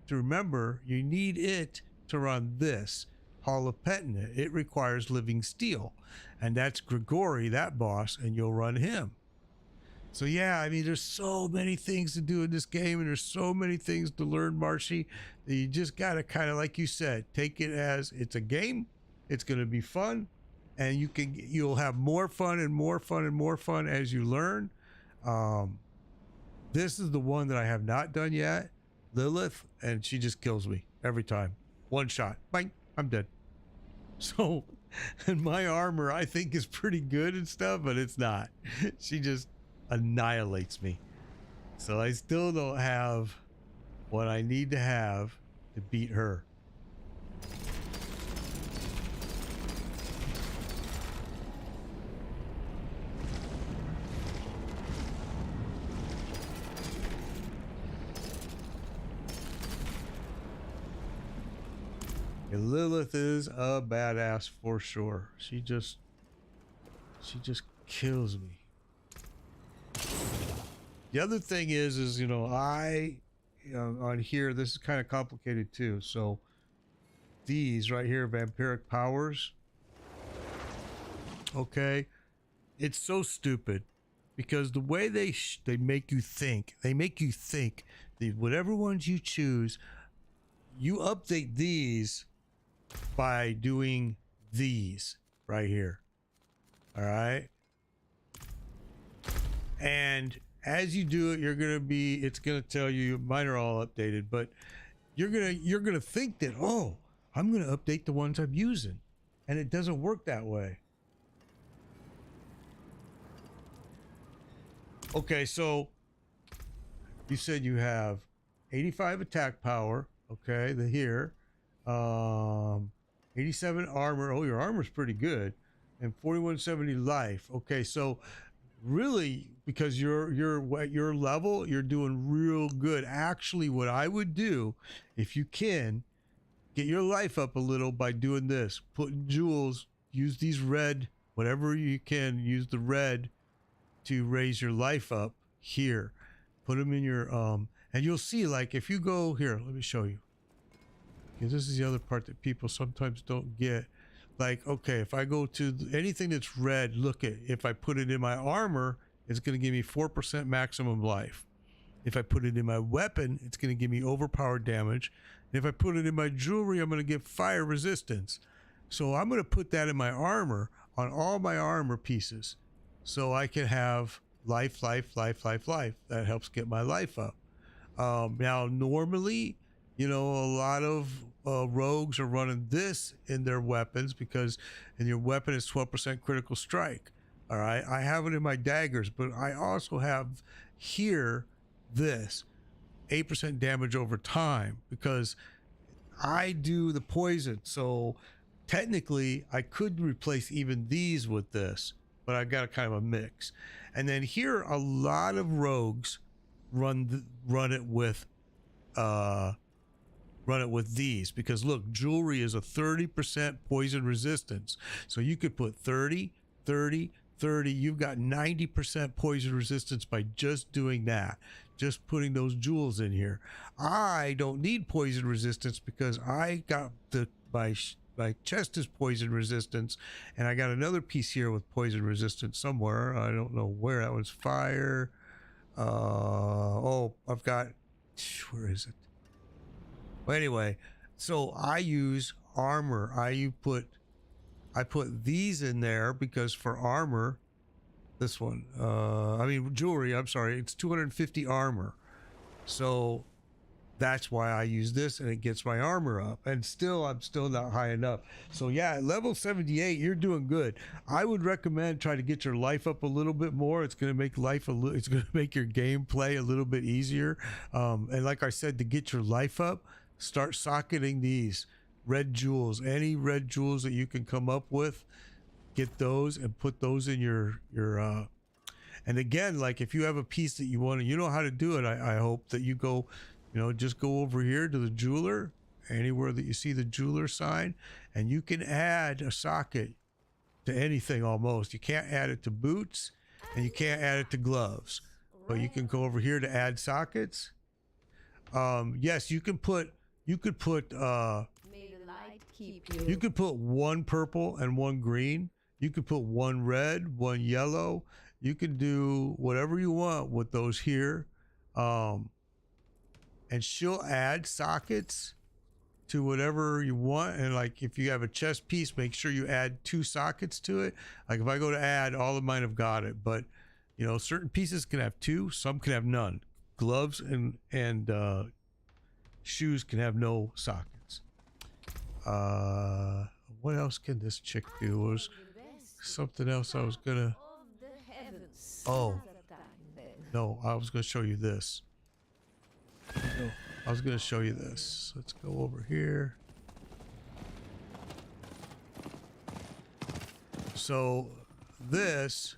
to remember. You need it to run this Hall of Petna. It requires living steel, and that's Grigori, that boss, and you'll run him. So yeah, I mean, there's so many things to do in this game, and there's so many things to learn, Marshy, that you just gotta kind of, like you said, take it as it's a game. It's gonna be fun, and you'll have more fun and more fun and more fun as you learn. This is the one that I have not done yet, Lilith, and she just kills me every time. One shot, bang, I'm dead. So, and my armor I think is pretty good and stuff, but it's not. She just annihilates me. So I still don't have what I need to have to beat her. And Lilith is a badass for sure. She just kills me. The other thing is, you know, on here, this is kind of complicated too. So these right here, vampiric powers. Okay. It's so stupid because the way they make you think that whatever ones you choose, you update these by doing these right here. All right. And as you do it, it's gonna tell you, mine are all updated, but you're gonna think that, oh, I'm gonna update the ones I'm using, and it doesn't work that way. Okay, so you said you have 85 attack power. Okay, here, 87 armor. Oh, your armor's pretty good, and 4170 life. Okay, so really, because you're at your level, you're doing real good. Actually, what I would do, if you can, get your life up a little by doing this, putting jewels, use these red, whatever you can, use the red to raise your life up here. Put them in your, and you'll see, like, if you go here, let me show you. Because this is the other part that people sometimes don't get. Like, okay, if I go to anything that's red, look at, if I put it in my armor, it's going to give me 4% maximum life. If I put it in my weapon, it's going to give me overpowered damage. And if I put it in my jewelry, I'm going to get fire resistance. So I'm going to put that in my armor, on all my armor pieces, so I can have life. That helps get my life up. Now, normally, you know, a lot of rogues are running this in their weapons because in your weapon is 12% critical strike. All right, I have it in my daggers, but I also have here this 8% damage over time because I do the poison. So technically I could replace even these with this, but I got a kind of a mix. And then here, a lot of rogues run it with these, because look, jewelry is a 30% poison resistance. So you could put 30, 30, 30. You've got 90% poison resistance by just doing that, just putting those jewels in here. I don't need poison resistance because I got my chest is poison resistance, and I got another piece here with poison resistance somewhere. I don't know where. That one's fire. Oh, I've got, where is it? Well, anyway, so I use armor. I put these in there because for armor, this one, jewelry, I'm sorry, it's 250 armor. So that's why I use this, and it gets my armor up. And still, I'm still not high enough. So yeah, at level 78, you're doing good. I would recommend try to get your life up a little bit more. It's going to make it's going to make your gameplay a little bit easier. And like I said, to get your life up, start socketing these red jewels. Any red jewels that you can come up with, get those and put those in your and again, like if you have a piece that you want to, you know how to do it. I hope that you go, you know, just go over here to the jeweler, anywhere that you see the jeweler sign, and you can add a socket to anything almost. You can't add it to boots and you can't add it to gloves, but you can go over here to add sockets. Yes, you could put may the light keep you. You could put one purple and one green. You could put one red, one yellow. You can do whatever you want with those here. And she'll add sockets to whatever you want. And like if you have a chest piece, make sure you add 2 sockets to it. Like if I go to add, all of mine have got it, but you know, certain pieces can have 2, some can have none. Gloves and shoes can have no sockets. What else can this chick do? Was something else I was gonna... Oh no, I was gonna show you this. No, I was gonna show you this. Let's go over here. So this,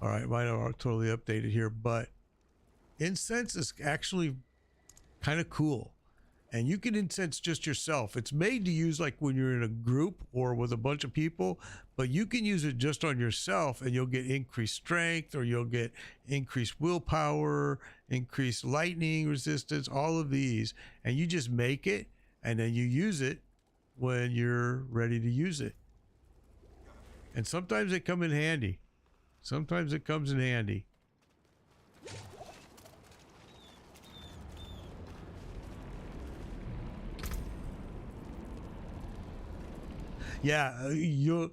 all right, mine are totally updated here, but incense is actually kind of cool. And you can incense just yourself. It's made to use like when you're in a group or with a bunch of people, but you can use it just on yourself and you'll get increased strength, or you'll get increased willpower, increased lightning resistance, all of these. And you just make it and then you use it when you're ready to use it. And sometimes they come in handy. Sometimes it comes in handy. Yeah, you're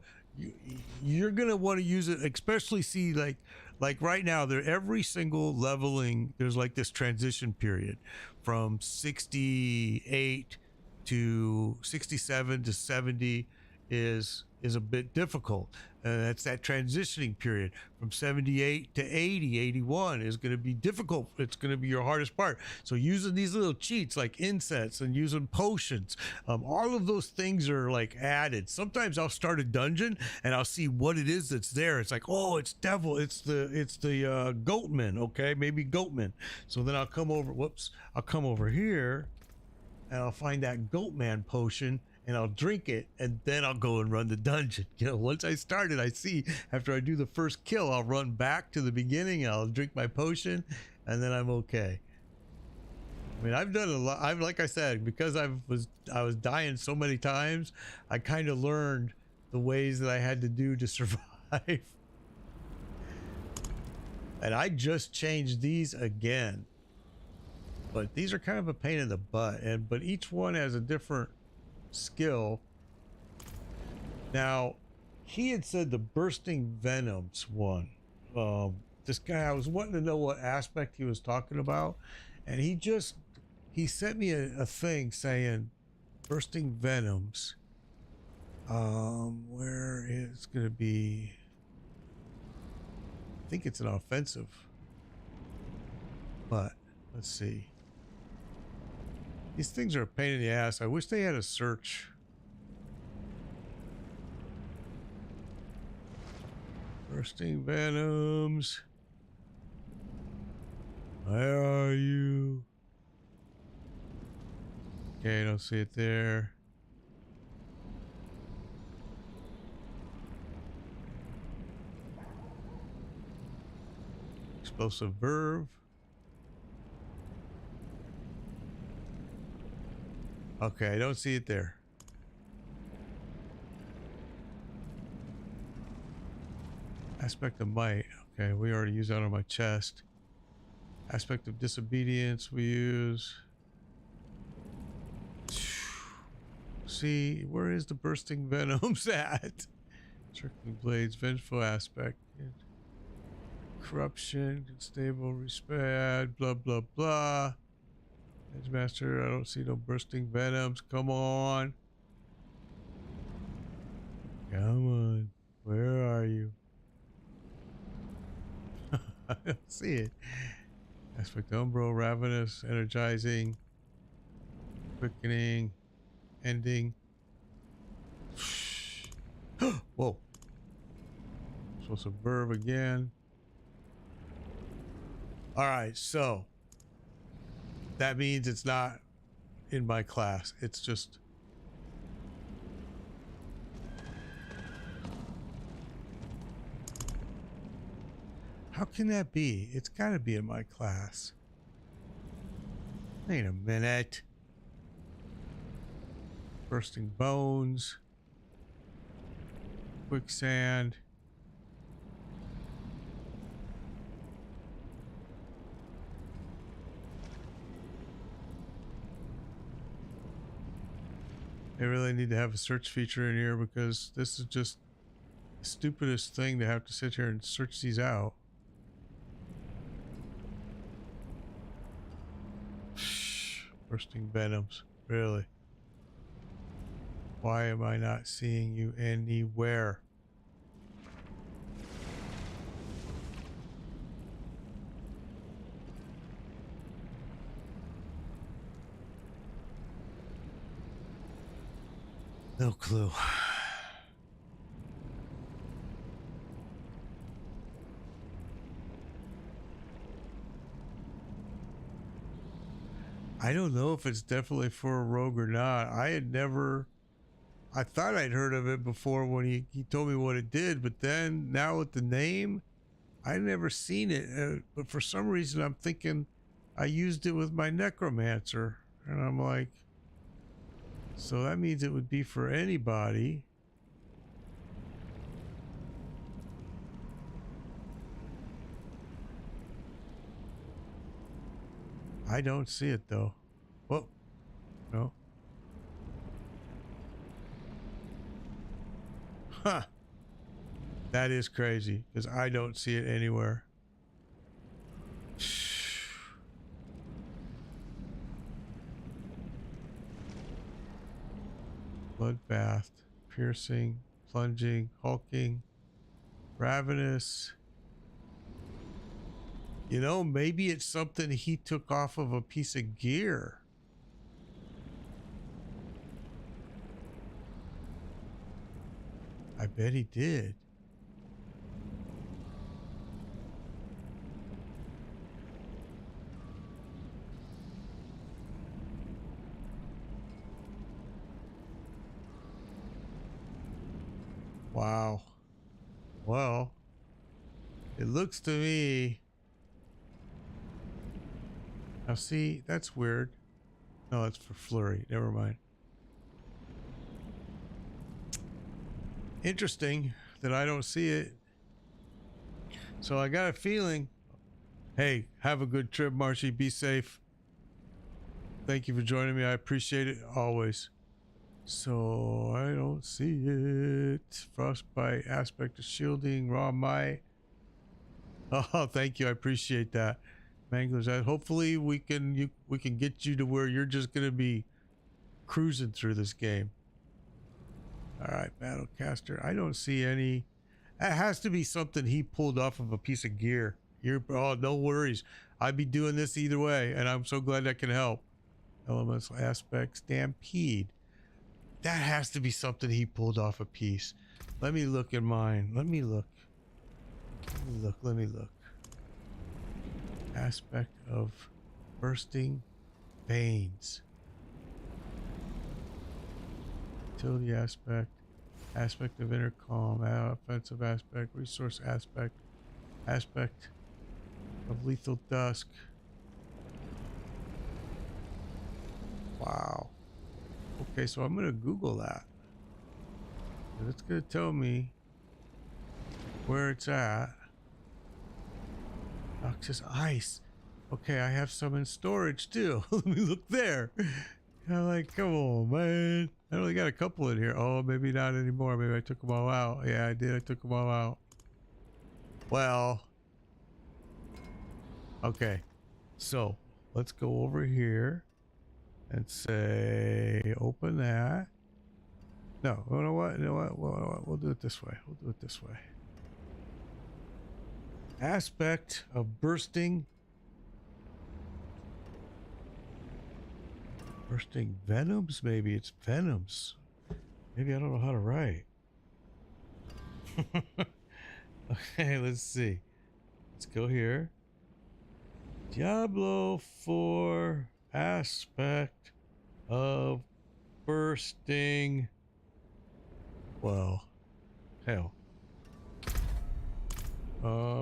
gonna want to use it, especially see like right now. There every single leveling, there's like this transition period from 68 to 67 to 70 is a bit difficult. That's that transitioning period from 78 to 80, 81 is going to be difficult. It's going to be your hardest part. So using these little cheats like incense and using potions, all of those things are like added. Sometimes I'll start a dungeon and I'll see what it is that's there. It's like, oh, it's devil. It's the goatman. Okay, maybe goatman. So then I'll come over. Whoops, I'll come over here and I'll find that goatman potion. And I'll drink it, and then I'll go and run the dungeon. You know, once I start it, I see after I do the first kill, I'll run back to the beginning, and I'll drink my potion, and then I'm okay. I mean, I've done a lot. I've, like I said, because I was dying so many times, I kind of learned the ways that I had to do to survive. And I just changed these again, but these are kind of a pain in the butt. But each one has a different skill. Now he had said the bursting venoms one. This guy, I was wanting to know what aspect he was talking about, and he sent me a thing saying bursting venoms, where it's gonna be, I think it's an offensive, but let's see. These things are a pain in the ass. I wish they had a search. Bursting venoms. Where are you? Okay, I don't see it there. Explosive verve. Okay, I don't see it there. Aspect of might. Okay, we already used that on my chest. Aspect of disobedience we use. See, where is the bursting venoms at? Circling blades, vengeful aspect. Corruption, unstable, respect, blah, blah, blah. Edgemaster, I don't see no bursting venoms. Come on. Come on. Where are you? I don't see it. Aspect Umbro, Ravenous, Energizing, Quickening, Ending. Whoa. So subverb again. Alright, so that means it's not in my class. It's just... How can that be? It's got to be in my class. Wait a minute. Bursting bones. Quicksand. They really need to have a search feature in here because this is just the stupidest thing to have to sit here and search these out. Bursting venoms, really? Why am I not seeing you anywhere? No clue. I don't know if it's definitely for a rogue or not. I thought I'd heard of it before when he told me what it did, but then now with the name, I'd never seen it. But for some reason, I'm thinking I used it with my necromancer, and I'm like, so that means it would be for anybody. I don't see it though. Whoa. No. Huh. That is crazy because I don't see it anywhere. Bloodbath, piercing, plunging, hulking, ravenous. You know, maybe it's something he took off of a piece of gear. I bet he did. Wow. Well, it looks to me. Now see, that's weird. No, that's for flurry. Never mind. Interesting that I don't see it. So I got a feeling. Hey, have a good trip, Marshy. Be safe. Thank you for joining me. I appreciate it always. So I don't see it. Frostbite, aspect of shielding, raw might. Oh, thank you. I appreciate that. Manglers, hopefully we can get you to where you're just gonna be cruising through this game. All right, Battlecaster. I don't see any. It has to be something he pulled off of a piece of gear. Oh, no worries. I'd be doing this either way, and I'm so glad I can help. Elemental aspect, stampede. That has to be something he pulled off a piece. Let me look at mine. Let me look. Let me look. Aspect of bursting veins. Utility aspect. Aspect of intercom. Offensive aspect. Resource aspect. Aspect of lethal dusk. Wow. Okay, so I'm gonna Google that. And it's gonna tell me where it's at. Noxious ice. Okay, I have some in storage too. Let me look there. I'm like, come on, man. I only got a couple in here. Oh, maybe not anymore. Maybe I took them all out. Yeah, I did. I took them all out. Well, okay. So let's go over here and say, open that. No, you know what? You know what? We'll do it this way. We'll do it this way. Aspect of bursting venoms. Maybe it's venoms. Maybe I don't know how to write. Okay, let's see. Let's go here. Diablo IV aspect of bursting. Well, hell.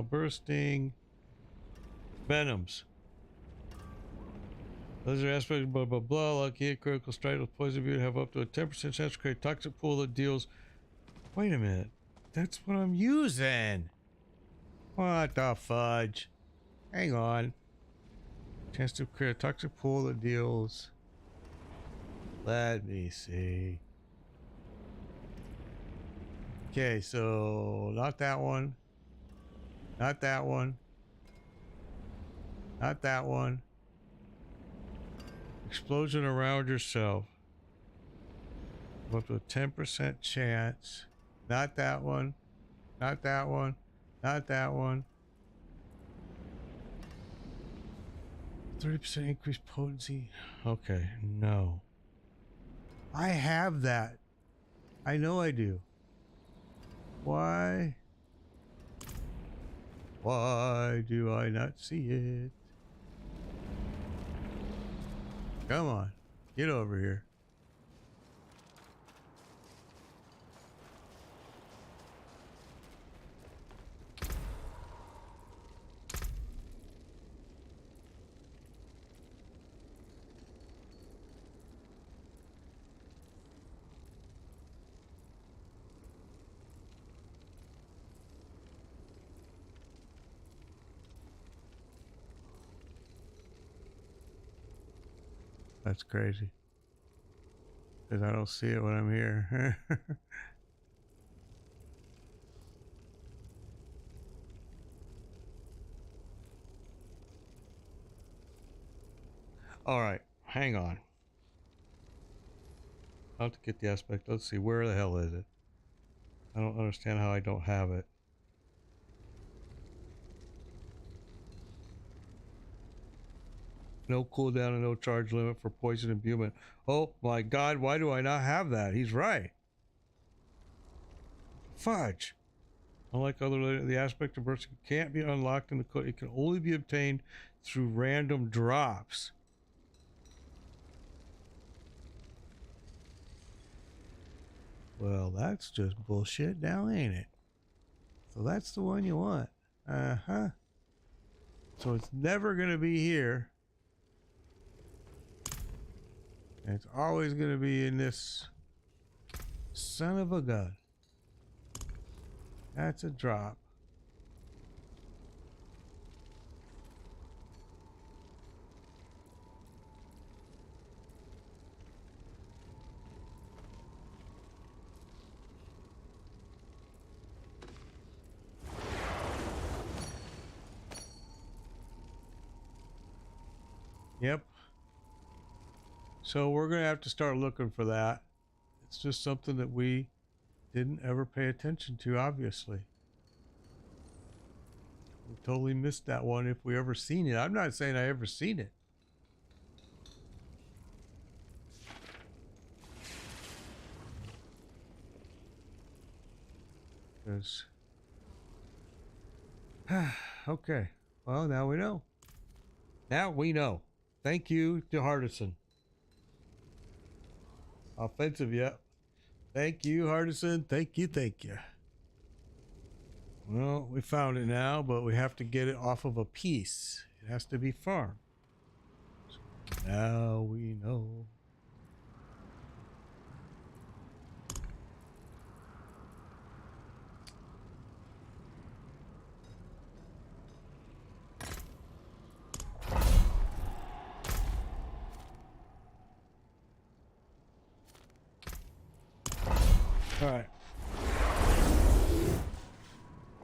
Bursting venoms. Those are aspects, blah blah blah. Lucky hit, critical strike with poison view have up to a 10% chance to create toxic pool that deals. Wait a minute, that's what I'm using. What the fudge? Hang on. Chance to create a toxic pool that deals. Let me see. Okay, so not that one. Not that one. Not that one. Explosion around yourself. Up to a 10% chance. Not that one. Not that one. Not that one. 30% increased potency. Okay, no. I have that. I know I do. Why? Why do I not see it? Come on. Get over here. That's crazy. Because I don't see it when I'm here. All right, hang on. I'll have to get the aspect. Let's see, where the hell is it? I don't understand how I don't have it. No cooldown and no charge limit for poison imbuement. Oh my god, why do I not have that? He's right. Fudge. Unlike other, the aspect of burst can't be unlocked in the code. It can only be obtained through random drops. Well, that's just bullshit now, ain't it? So that's the one you want. Uh-huh. So it's never going to be here. And it's always going to be in this son of a gun. That's a drop. Yep. So we're going to have to start looking for that. It's just something that we didn't ever pay attention to, obviously. We totally missed that one if we ever seen it. I'm not saying I ever seen it. Because... okay. Well, now we know. Now we know. Thank you to Hardison. Offensive, yeah. Thank you, Hardison. Thank you, thank you. Well, we found it now, but we have to get it off of a piece. It has to be farmed. So now we know. All right.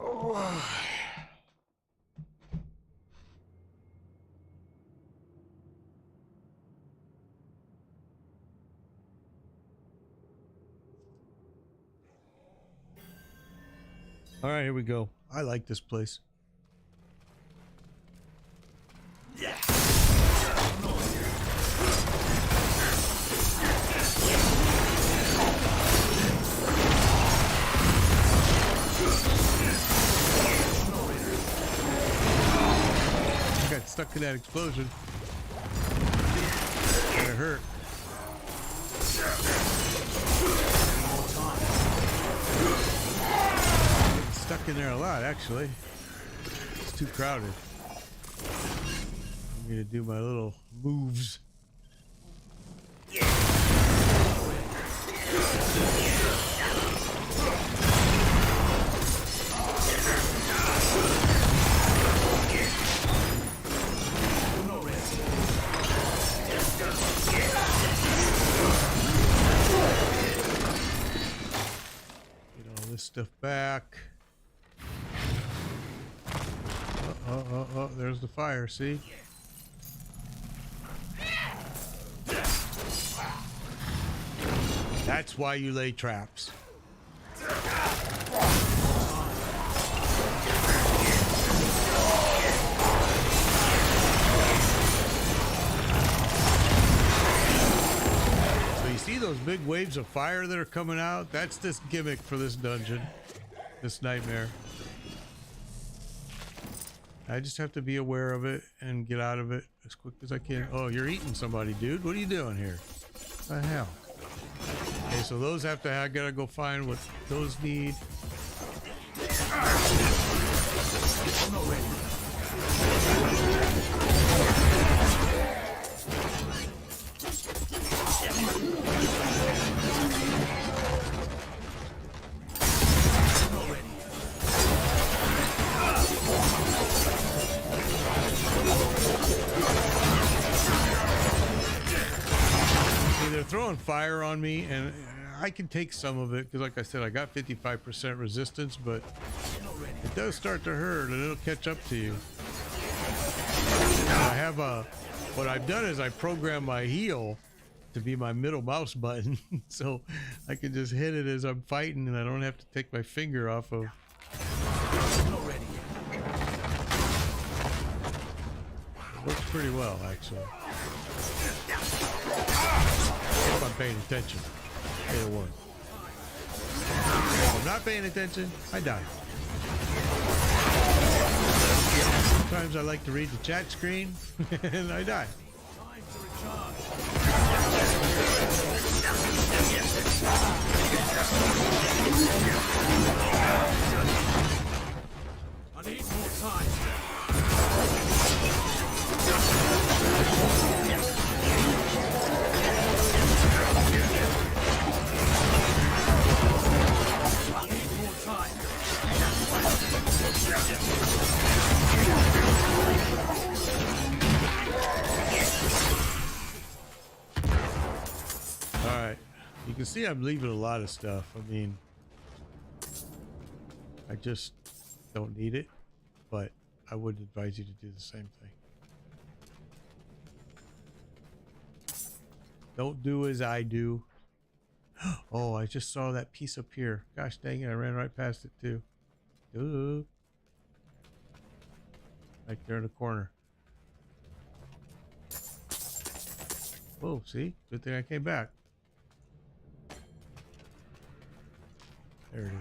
Oh. All right, here we go. I like this place. Yeah. I got stuck in that explosion. Kinda hurt. Stuck in there a lot, actually. It's too crowded. I'm gonna do my little moves. stuff back. Oh, there's the fire, see? That's why you lay traps. So you see those big waves of fire that are coming out? That's this gimmick for this dungeon, this nightmare. I just have to be aware of it and get out of it as quick as I can. Oh, you're eating somebody, dude. What are you doing here? What the hell? Okay, so those have to, I gotta go find what those need. They're throwing fire on me, and I can take some of it because, like I said, I got 55% resistance, but it does start to hurt, and it'll catch up to you. I have what I've done is I program my heal to be my middle mouse button, so I can just hit it as I'm fighting, and I don't have to take my finger off of. It works pretty well, actually. If I'm paying attention, it'll work. If I'm not paying attention, I die. Sometimes I like to read the chat screen, and I die. I need more time. Alright, you can see I'm leaving a lot of stuff. I mean, I just don't need it, but I would advise you to do the same thing. Don't do as I do. Oh, I just saw that piece up here. Gosh dang it, I ran right past it too. Ooh. Right there in the corner. Whoa, see? Good thing I came back. There it is.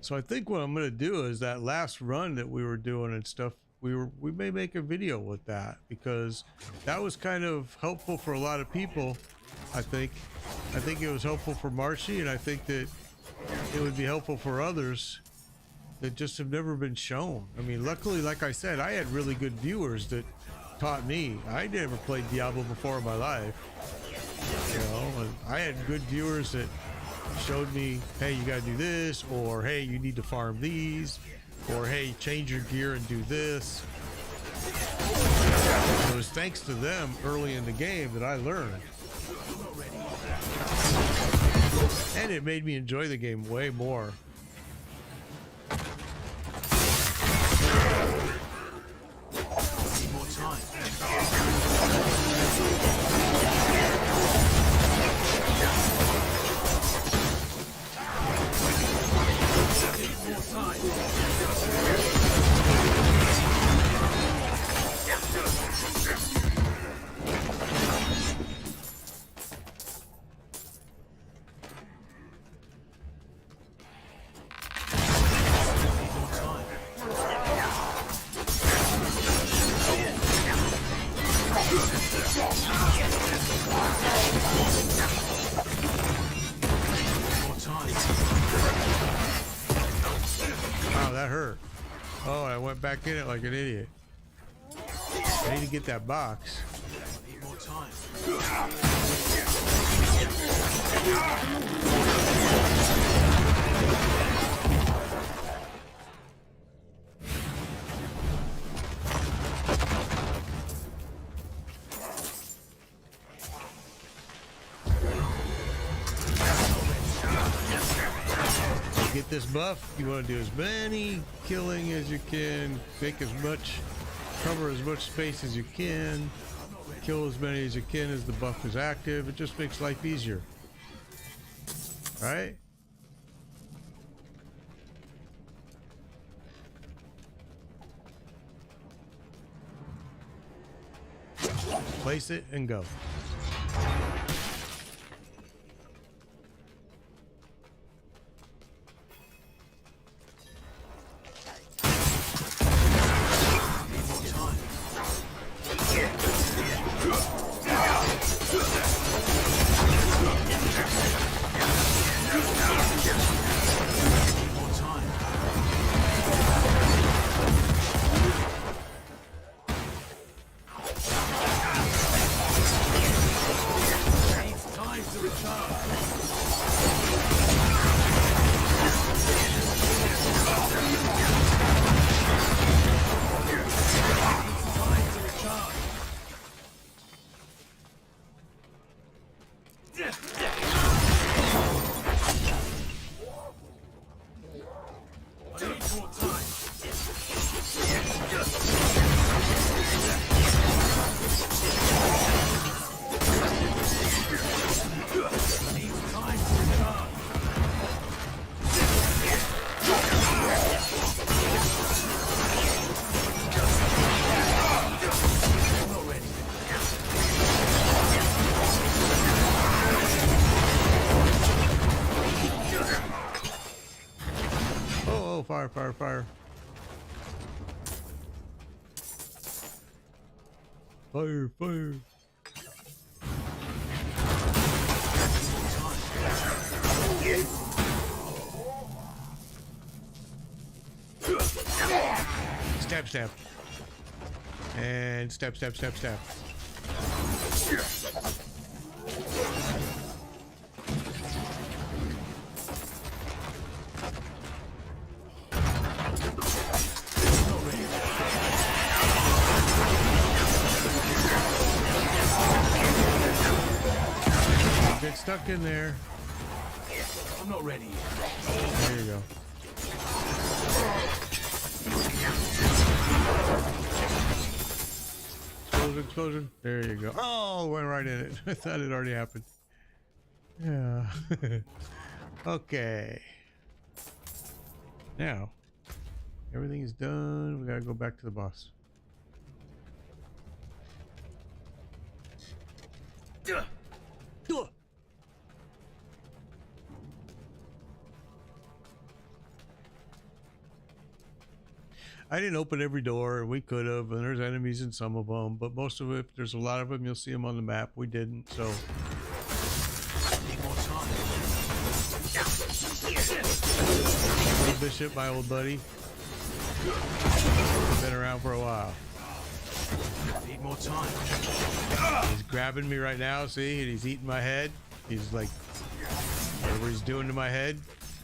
So I think what I'm going to do is that last run that we were doing and stuff, we may make a video with that, because that was kind of helpful for a lot of people. I think it was helpful for Marshy, and I think that it would be helpful for others that just have never been shown. I mean, luckily, like I said, I had really good viewers that taught me. I never played Diablo before in my life, you know, and I had good viewers that showed me, hey, you gotta do this, or hey, you need to farm these, or hey, change your gear and do this. It was thanks to them early in the game that I learned, and it made me enjoy the game way more. More time. Wow, that hurt. Oh, I went back in it like an idiot. I need to get that box. More time. Get this buff, you want to do as many killing as you can, take as much, cover as much space as you can, kill as many as you can as the buff is active. It just makes life easier. Right? Place it and go. Fire, fire, fire. Fire, fire. Stab, stab. And stab, stab, stab, stab. Get stuck in there. I'm not ready yet. There you go. Explosion, explosion. There you go. Oh, went right in it. I thought it already happened. Yeah. Okay. Now, everything is done. We gotta go back to the boss. I didn't open every door. We could have, and there's enemies in some of them, but most of it, there's a lot of them. You'll see them on the map. We didn't, so. Need more time. Little Bishop, my old buddy. Been around for a while. Need more time. He's grabbing me right now, see? And he's eating my head. He's like, whatever he's doing to my head.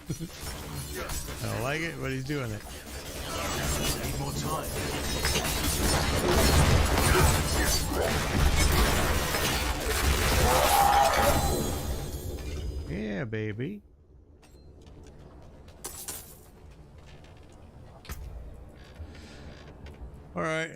I don't like it, but he's doing it. Need more time. Yeah, baby. All right.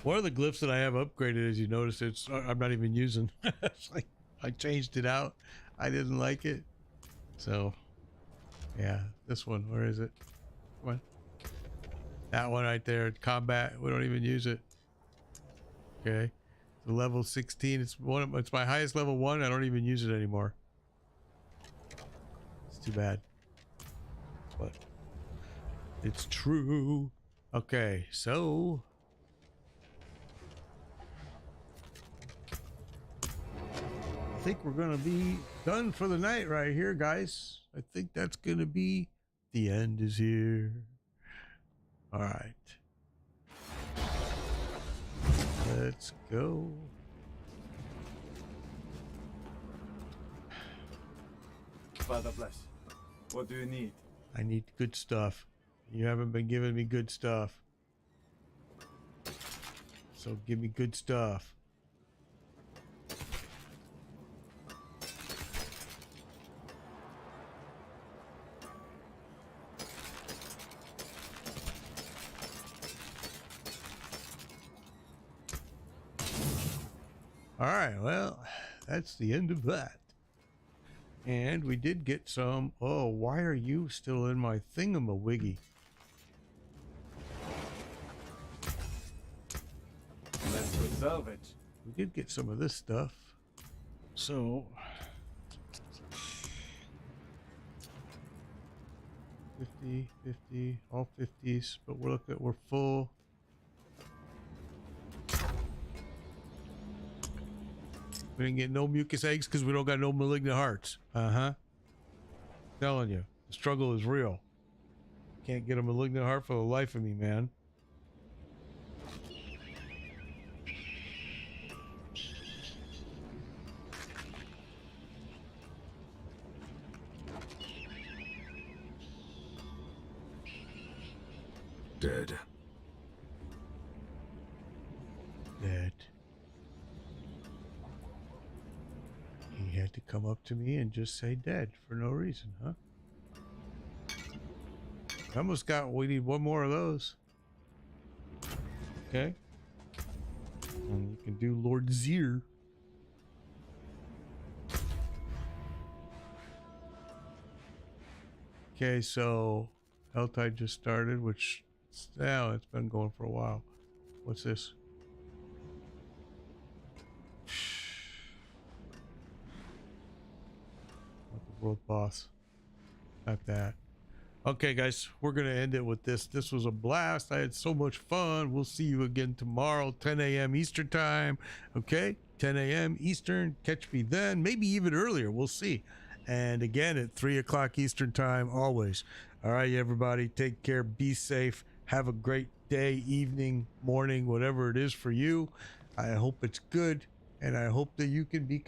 One of the glyphs that I have upgraded, as you notice, it's I'm not even using. It's like I changed it out. I didn't like it. So, yeah, this one. Where is it? Come on. That one right there. Combat. We don't even use it. Okay. The level 16. It's my highest level 1. I don't even use it anymore. It's too bad. But it's true. Okay, so. think we're gonna be done for the night right here, guys. I think that's gonna be the end is here. All right. Let's go. Father bless. What do you need? I need good stuff. You haven't been giving me good stuff. So give me good stuff. All right, well, that's the end of that. And we did get some. Oh, why are you still in my thingamawiggy? Let's go salvage. We did get some of this stuff. So 50, 50, all 50s, but we're full. We didn't get no mucus eggs because we don't got no malignant hearts. Telling you, the struggle is real. Can't get a malignant heart for the life of me, man. Dead. Dead. He had to come up to me and just say dead for no reason, huh? We need one more of those. Okay. And you can do Lord Zir. Okay, so Helltide just started, which now it's been going for a while. What's this? Not the world boss. Not that. Okay, guys, we're going to end it with this. This was a blast. I had so much fun. We'll see you again tomorrow, 10 a.m. Eastern time. Okay, 10 a.m. Eastern. Catch me then, maybe even earlier. We'll see. And again, at 3 o'clock Eastern time, always. All right, everybody, take care. Be safe. Have a great day, evening, morning, whatever it is for you. I hope it's good. And I hope that you can be